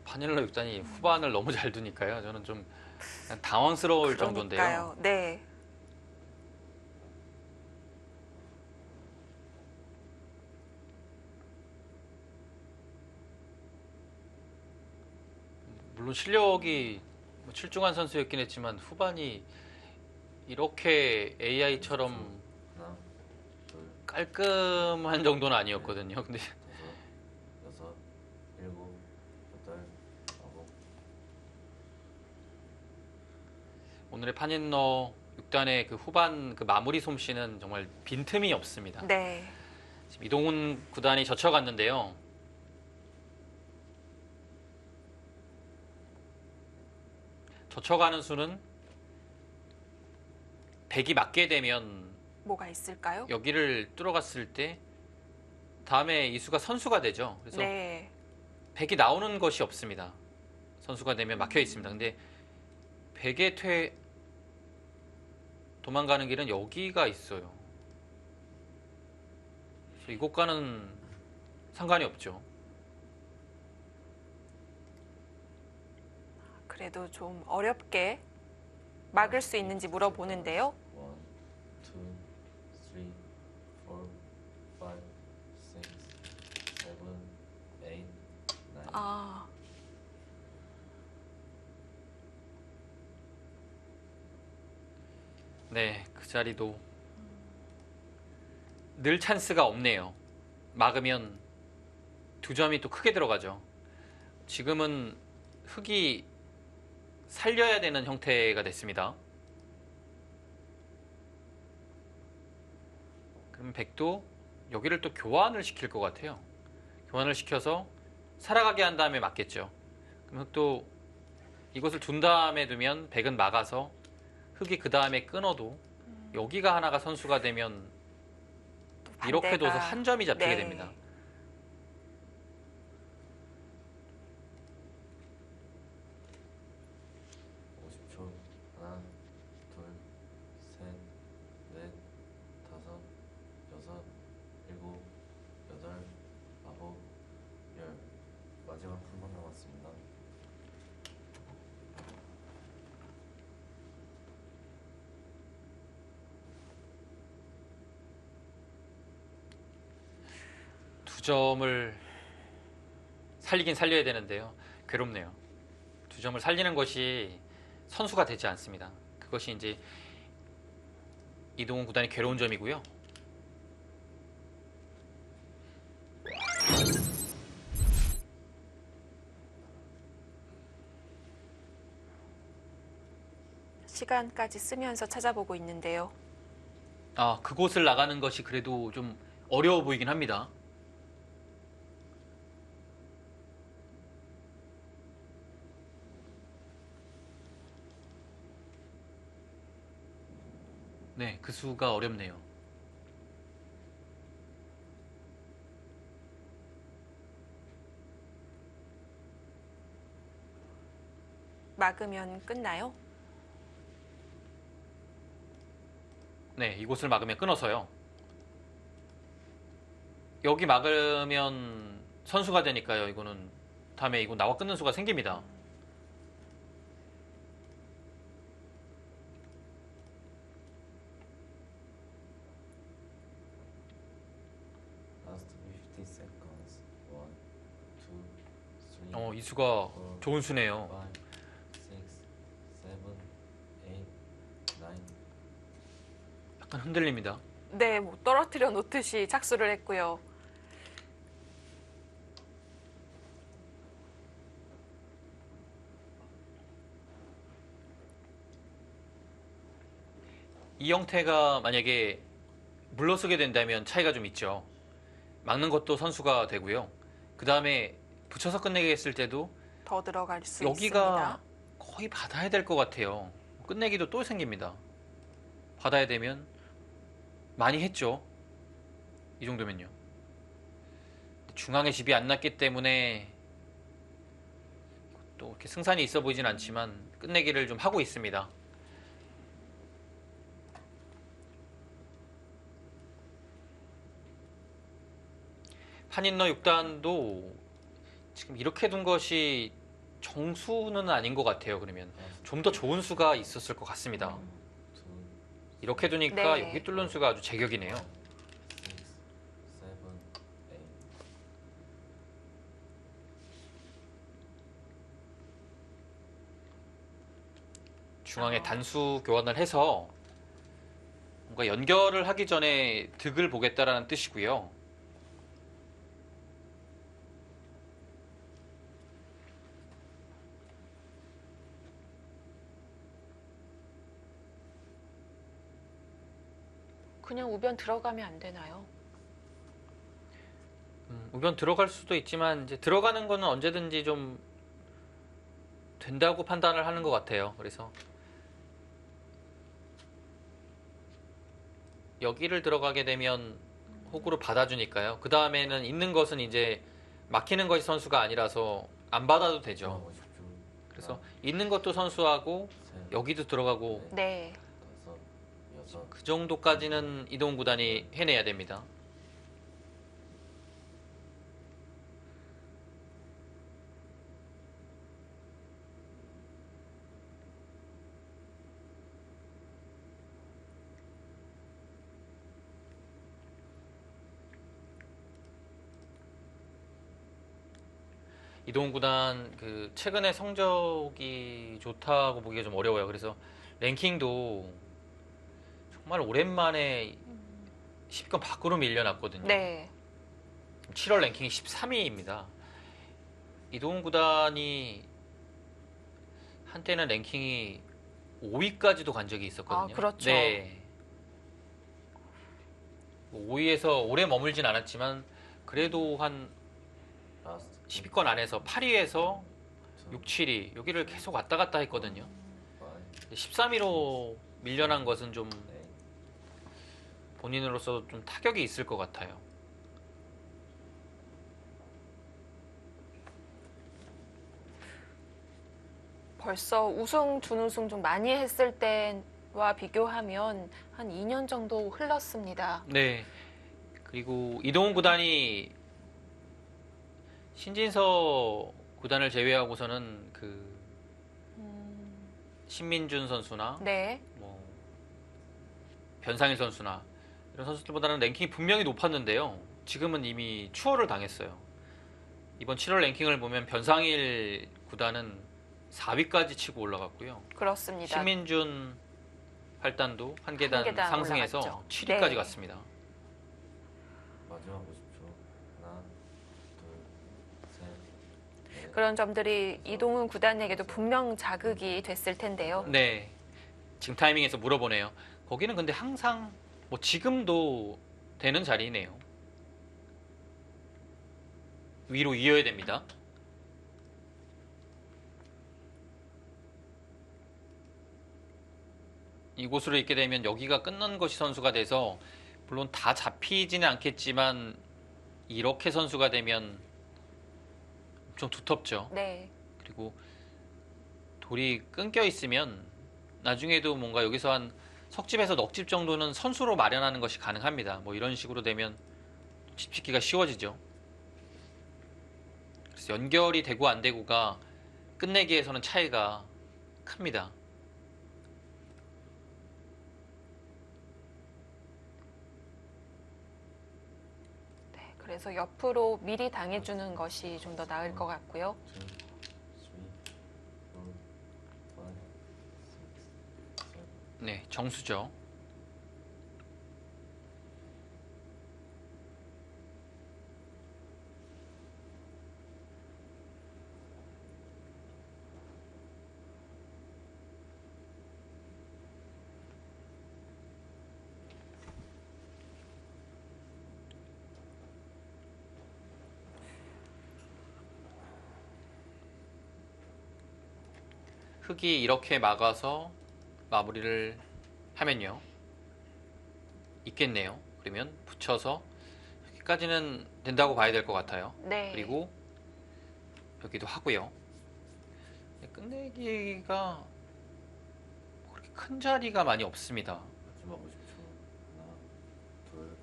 파닐러 6단이 후반을 너무 잘 두니까요. 저는 좀 그냥 당황스러울 정도인데요. 그러니까요. 네. 물론 실력이 뭐 출중한 선수였긴 했지만 후반이 이렇게 AI처럼 하나, 둘, 깔끔한 정도는 아니었거든요. 근데 다섯, 여섯, 일곱, 여덟, 아홉. 오늘의 파닐러 6단의 그 후반 그 마무리 솜씨는 정말 빈틈이 없습니다. 네. 지금 이동훈 구단이 젖혀갔는데요. 젖혀가는 수는 100이 맞게 되면 뭐가 있을까요? 여기를 뚫어갔을 때 다음에 이 수가 선수가 되죠. 그래서 네. 100이 나오는 것이 없습니다. 선수가 되면 막혀 있습니다. 근데 100의 도망가는 길은 여기가 있어요. 그래서 이곳과는 상관이 없죠. 그래도 좀 어렵게 막을 수 있는지 물어보는데요. 1, 2, 3, 4, 5, 6, 7, 8, 9. 아, 네, 그 자리도 늘 찬스가 없네요. 막으면 두 점이 또 크게 들어가죠. 지금은 흑이 살려야 되는 형태가 됐습니다. 그럼 백도 여기를 또 교환을 시킬 것 같아요. 교환을 시켜서 살아가게 한 다음에 맞겠죠. 그럼 흑도 이것을 둔 다음에 두면 백은 막아서 흑이 그 다음에 끊어도 여기가 하나가 선수가 되면 또 이렇게 둬서 반대가- 한 점이 잡히게 네. 됩니다. 50초. 하나, 둘, 셋, 넷, 다섯, 여섯, 일곱, 여덟, 아홉, 열. 마지막 한 번 남았습니다. 두 점을 살리긴 살려야 되는데요. 괴롭네요. 두 점을 살리는 것이 선수가 되지 않습니다. 그것이 이제 이동훈 구단의 괴로운 점이고요. 시간까지 쓰면서 찾아보고 있는데요. 아, 그곳을 나가는 것이 그래도 좀 어려워 보이긴 합니다. 네, 그 수가 어렵네요. 막으면 끝나요? 네, 이곳을 막으면 끊어서요. 여기 막으면 선수가 되니까요. 이거는 다음에 이거 나와 끊는 수가 생깁니다. Last 50 seconds. 1, 2, 3, 이 수가 좋은 수네요. 5, 6, 7, 8, 9. 약간 흔들립니다. 네, 뭐 떨어뜨려 놓듯이 착수를 했고요. 이 형태가 만약에 물러서게 된다면 차이가 좀 있죠. 막는 것도 선수가 되고요. 그 다음에 붙여서 끝내게 했을 때도 더 들어갈 수 여기가 있습니다. 거의 받아야 될 것 같아요. 끝내기도 또 생깁니다. 받아야 되면 많이 했죠. 이 정도면요. 중앙에 집이 안 났기 때문에 또 이렇게 승산이 있어 보이진 않지만 끝내기를 좀 하고 있습니다. 판인너 6단도 지금 이렇게 둔 것이 정수는 아닌 것 같아요. 그러면 좀 더 좋은 수가 있었을 것 같습니다. 2, 이렇게 두니까 네. 여기 뚫는 수가 아주 제격이네요. 6, 7, 8. 중앙에 단수 교환을 해서 뭔가 연결을 하기 전에 득을 보겠다라는 뜻이고요. 그냥 우변 들어가면 안 되나요? 우변 들어갈 수도 있지만 이제 들어가는 거는 언제든지 좀 된다고 판단을 하는 것 같아요. 그래서 여기를 들어가게 되면 호구로 받아주니까요. 그 다음에는 있는 것은 이제 막히는 것이 선수가 아니라서 안 받아도 되죠. 50줄. 그래서 있는 것도 선수하고 셋, 여기도 들어가고 네. 다섯, 여섯. 그 정도까지는 이동훈 구단이 해내야 됩니다. 이동훈 구단 그 최근에 성적이 좋다고 보기가 좀 어려워요. 그래서 랭킹도 정말 오랜만에 10권 밖으로 밀려났거든요. 네. 7월 랭킹이 13위입니다. 이동훈 구단이 한때는 랭킹이 5위까지도 간 적이 있었거든요. 아, 그렇죠. 네. 5위에서 오래 머물진 않았지만 그래도 한 라스트 10위권 안에서 8위에서 2, 6, 7위 여기를 계속 왔다 갔다 했거든요. 5, 13위로 밀려난 것은 좀 8. 본인으로서 좀 타격이 있을 것 같아요. 벌써 우승, 준우승 좀 많이 했을 때와 비교하면 한 2년 정도 흘렀습니다. 네. 그리고 이동훈 구단이 신진서 구단을 제외하고서는 그 신민준 선수나 네. 뭐 변상일 선수나 이런 선수들보다는 랭킹이 분명히 높았는데요. 지금은 이미 추월을 당했어요. 이번 7월 랭킹을 보면 변상일 구단은 4위까지 치고 올라갔고요. 그렇습니다. 신민준 팔단도 한 계단 계단 상승해서 올라갔죠. 7위까지 네. 갔습니다. 마지막 50초. 하나, 둘, 셋, 넷. 그런 점들이 이동훈 구단에게도 분명 자극이 됐을 텐데요. 네. 지금 타이밍에서 물어보네요. 거기는 근데 항상 뭐 지금도 되는 자리네요. 위로 이어야 됩니다. 이곳으로 있게 되면 여기가 끊는 것이 선수가 돼서 물론 다 잡히지는 않겠지만 이렇게 선수가 되면 좀 두텁죠. 네. 그리고 돌이 끊겨 있으면 나중에도 뭔가 여기서 한 석집에서 넉집 정도는 선수로 마련하는 것이 가능합니다. 뭐 이런 식으로 되면 집 짓기가 쉬워지죠. 그래서 연결이 되고 안 되고가 끝내기에서는 차이가 큽니다. 네. 그래서 옆으로 미리 당해주는 것이 좀 더 나을 것 같고요. 2, 3, 4, 5, 6, 7. 네, 정수죠. 흙이 이렇게 막아서 마무리를 하면요. 있겠네요. 그러면 붙여서 여기까지는 된다고 봐야 될 것 같아요. 네. 그리고 여기도 하고요. 끝내기가 그렇게 큰 자리가 많이 없습니다. 마지막 50초. 하나, 둘,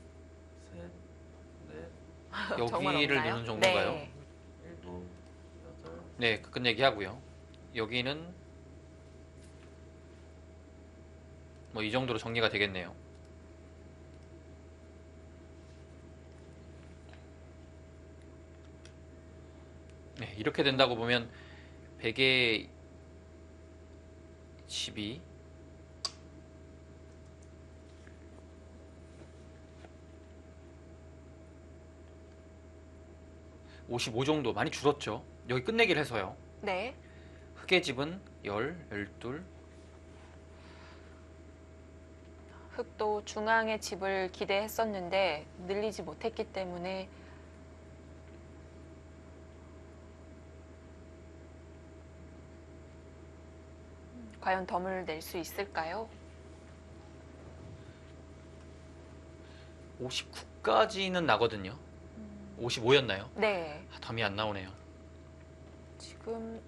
셋, 넷, 정말 여기를 없나요? 넣는 정도인가요? 네. 일곱, 여덟. 네, 그 끝내기 하고요. 여기는 뭐 이 정도로 정리가 되겠네요. 네, 이렇게 된다고 보면 100에 12 55 정도 많이 줄었죠. 여기 끝내기를 해서요. 네. 흑의 집은 12 흑도 중앙의 집을 기대했었는데 늘리지 못했기 때문에 과연 덤을 낼 수 있을까요? 59까지는 나거든요. 55였나요? 네. 덤이 안 나오네요. 지금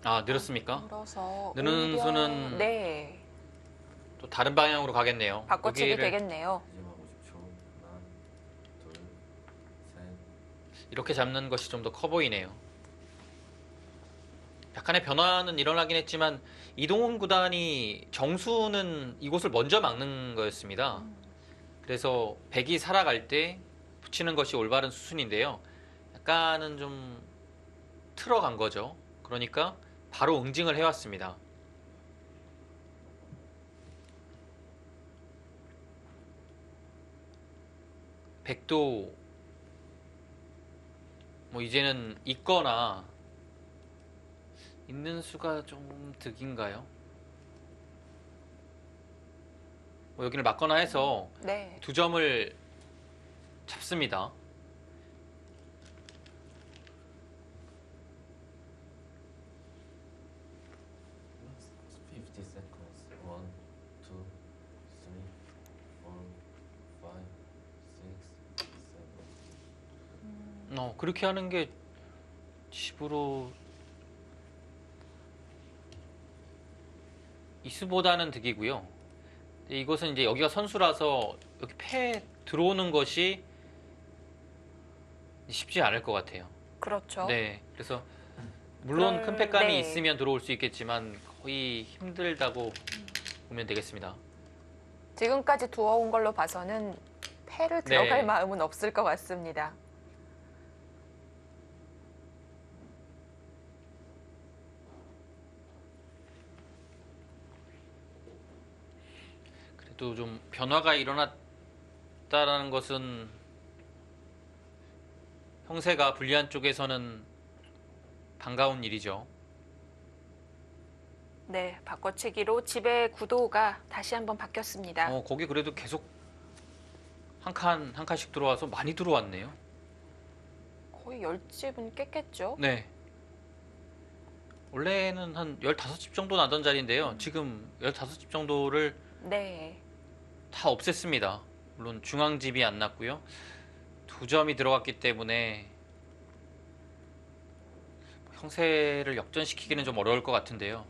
아, 늘었습니까? 늘어서 느는 오히려- 수는 네. 또 다른 방향으로 가겠네요. 바꿔치기 여기를 되겠네요. 마지막 50초. 하나, 둘, 셋. 이렇게 잡는 것이 좀 더 커 보이네요. 약간의 변화는 일어나긴 했지만 이동훈 구단이 정수는 이곳을 먼저 막는 거였습니다. 그래서 백이 살아갈 때 붙이는 것이 올바른 수순인데요. 약간은 좀 틀어간 거죠. 그러니까 바로 응징을 해왔습니다. 백도 뭐 이제는 있거나 있는 수가 좀 득인가요? 뭐 여기를 막거나 해서 네. 2점을 잡습니다. Last 50 seconds. 1, 2, 3, 4, 5, 6, 7. 그렇게 하는 게 집으로 이수보다는 득이고요. 근데 이것은 이제 여기가 선수라서 여기 패 들어오는 것이 쉽지 않을 것 같아요. 그렇죠. 네, 그래서 물론 큰 패감이 네. 있으면 들어올 수 있겠지만 거의 힘들다고 보면 되겠습니다. 지금까지 두어온 걸로 봐서는 패를 들어갈 네. 마음은 없을 것 같습니다. 그래도 좀 변화가 일어났다라는 것은 형세가 불리한 쪽에서는 반가운 일이죠. 네, 바꿔치기로 집의 구도가 다시 한번 바뀌었습니다. 거기 그래도 계속 한 칸씩 들어와서 많이 들어왔네요. 거의 10집은 깼겠죠? 네. 원래는 한 15집 정도 나던 자리인데요. 지금 15집 정도를 네. 다 없앴습니다. 물론 중앙집이 안 났고요. 2점이 들어갔기 때문에 형세를 역전시키기는 좀 어려울 것 같은데요.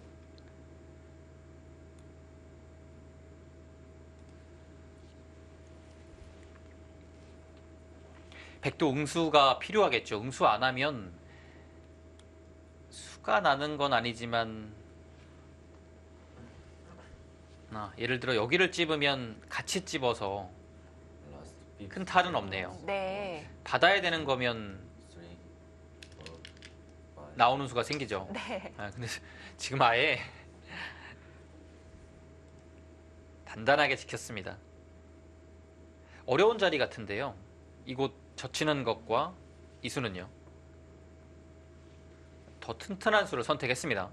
백도 응수가 필요하겠죠. 응수 안 하면 수가 나는 건 아니지만 예를 들어 여기를 찝으면 같이 찝어서 Last 50 큰 탈은 없네요. 네. 받아야 되는 거면 3, 4, 5, 나오는 수가 생기죠. 네. 근데 지금 아예 단단하게 지켰습니다. 어려운 자리 같은데요. 이곳 젖히는 것과 이 수는요. 더 튼튼한 수를 선택했습니다.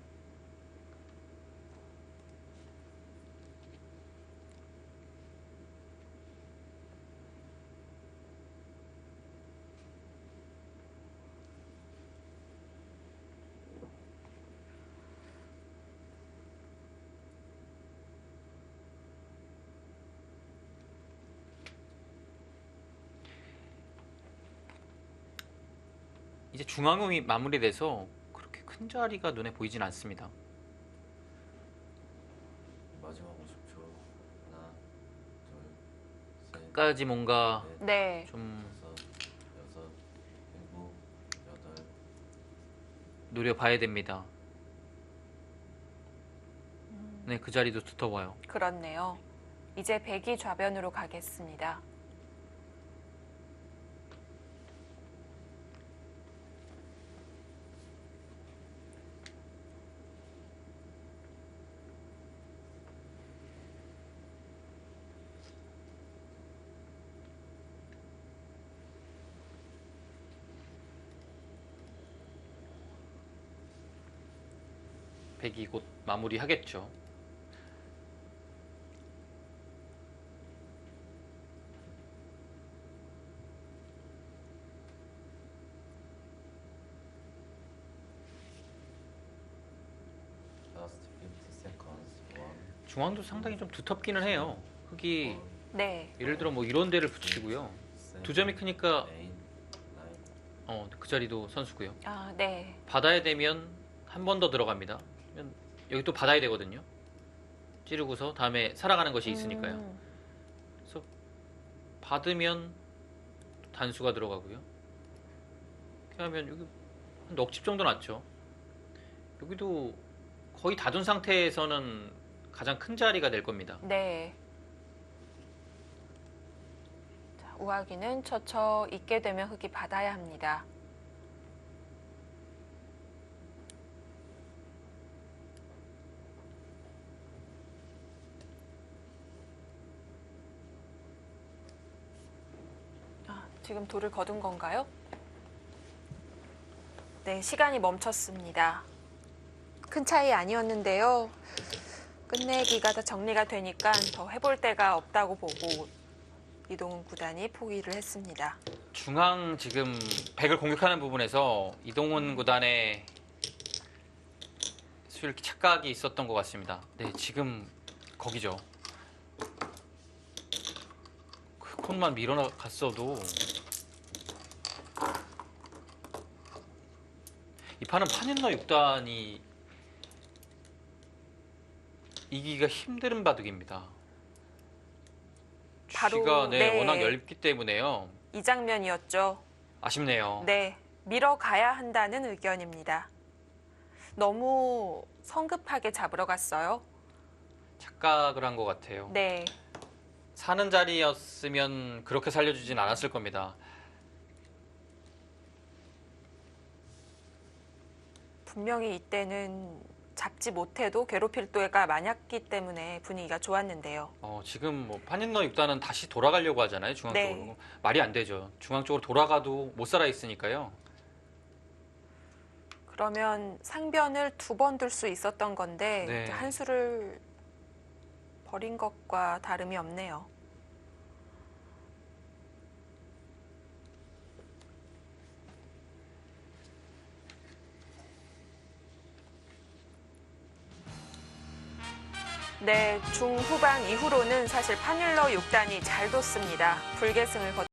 이제 중앙음이 마무리돼서 그렇게 큰 자리가 눈에 보이진 않습니다. 마지막 50초. 하나, 둘, 셋, 끝까지 뭔가 넷, 네. 좀 다섯, 여섯, 일곱, 여덟. 노려봐야 됩니다. 네, 그 자리도 두터워요. 그렇네요. 이제 백이 좌변으로 가겠습니다. 백이 곧 마무리하겠죠. Last 50 seconds. 1, 중앙도 상당히 좀 두텁기는 해요. 흙이 네. 예를 들어 뭐 이런 데를 붙이고요. 2점이 크니까 8, 9. 그 자리도 선수고요. 아, 네. 받아야 되면 한 번 더 들어갑니다. 그러면 여기 또 받아야 되거든요. 찌르고서 다음에 살아가는 것이 있으니까요. 그래서 받으면 단수가 들어가고요. 이렇게 하면 여기 한 넉 집 정도 났죠. 여기도 거의 다 둔 상태에서는 가장 큰 자리가 될 겁니다. 네. 자, 우아기는 처처 있게 되면 흙이 받아야 합니다. 지금 돌을 거둔 건가요? 네, 시간이 멈췄습니다. 큰 차이 아니었는데요. 끝내기가 다 정리가 되니까 더 해볼 데가 없다고 보고 이동훈 구단이 포기를 했습니다. 중앙 지금 100을 공격하는 부분에서 이동훈 구단의 수일기 착각이 있었던 것 같습니다. 네, 지금 거기죠. 그 콘만 밀어갔어도 이 판은 판인너 6단이 이기기가 힘든 바둑입니다. 바로, 쥐가 네. 워낙 얇기 때문에요. 이 장면이었죠. 아쉽네요. 네, 밀어가야 한다는 의견입니다. 너무 성급하게 잡으러 갔어요. 착각을 한 것 같아요. 네, 사는 자리였으면 그렇게 살려주진 않았을 겁니다. 분명히 이때는 잡지 못해도 괴롭힐 때가 많았기 때문에 분위기가 좋았는데요. 지금 뭐 판인너 6단은 다시 돌아가려고 하잖아요. 중앙 네. 쪽으로. 말이 안 되죠. 중앙 쪽으로 돌아가도 못 살아 있으니까요. 그러면 상변을 2번 둘 수 있었던 건데 네. 이제 한 수를 버린 것과 다름이 없네요. 네, 중후반 이후로는 사실 파닐러 6단이 잘 뒀습니다. 불계승을 거뒀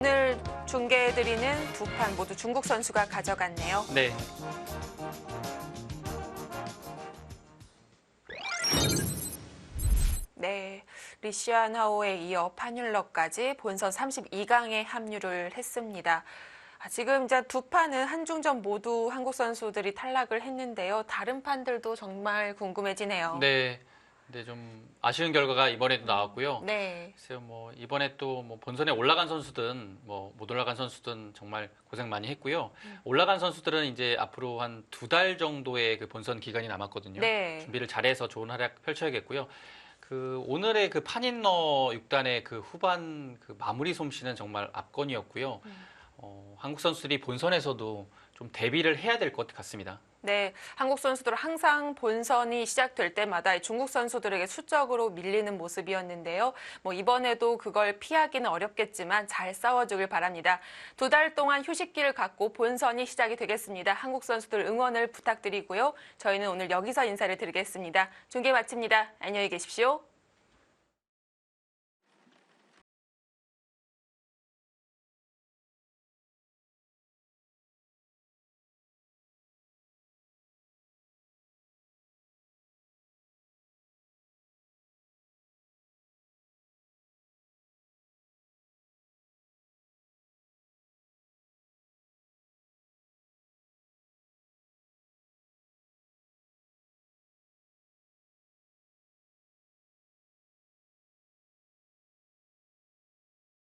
오늘 중계해드리는 2판 모두 중국 선수가 가져갔네요. 네. 네, 리시안 하오에 이어 파뇰러까지 본선 32강에 합류를 했습니다. 지금 이제 2판은 한중전 모두 한국 선수들이 탈락을 했는데요. 다른 판들도 정말 궁금해지네요. 네. 근데 좀 아쉬운 결과가 이번에도 나왔고요. 네. 글쎄요, 뭐 이번에 또 뭐 본선에 올라간 선수든 뭐 못 올라간 선수든 정말 고생 많이 했고요. 올라간 선수들은 이제 앞으로 한 2달 정도의 그 본선 기간이 남았거든요. 네. 준비를 잘해서 좋은 활약 펼쳐야겠고요. 그 오늘의 그 파닌너 6단의 그 후반 그 마무리 솜씨는 정말 압권이었고요. 한국 선수들이 본선에서도 좀 대비를 해야 될 것 같습니다. 네, 한국 선수들은 항상 본선이 시작될 때마다 중국 선수들에게 수적으로 밀리는 모습이었는데요. 뭐 이번에도 그걸 피하기는 어렵겠지만 잘 싸워주길 바랍니다. 2달 동안 휴식기를 갖고 본선이 시작이 되겠습니다. 한국 선수들 응원을 부탁드리고요. 저희는 오늘 여기서 인사를 드리겠습니다. 중계 마칩니다. 안녕히 계십시오.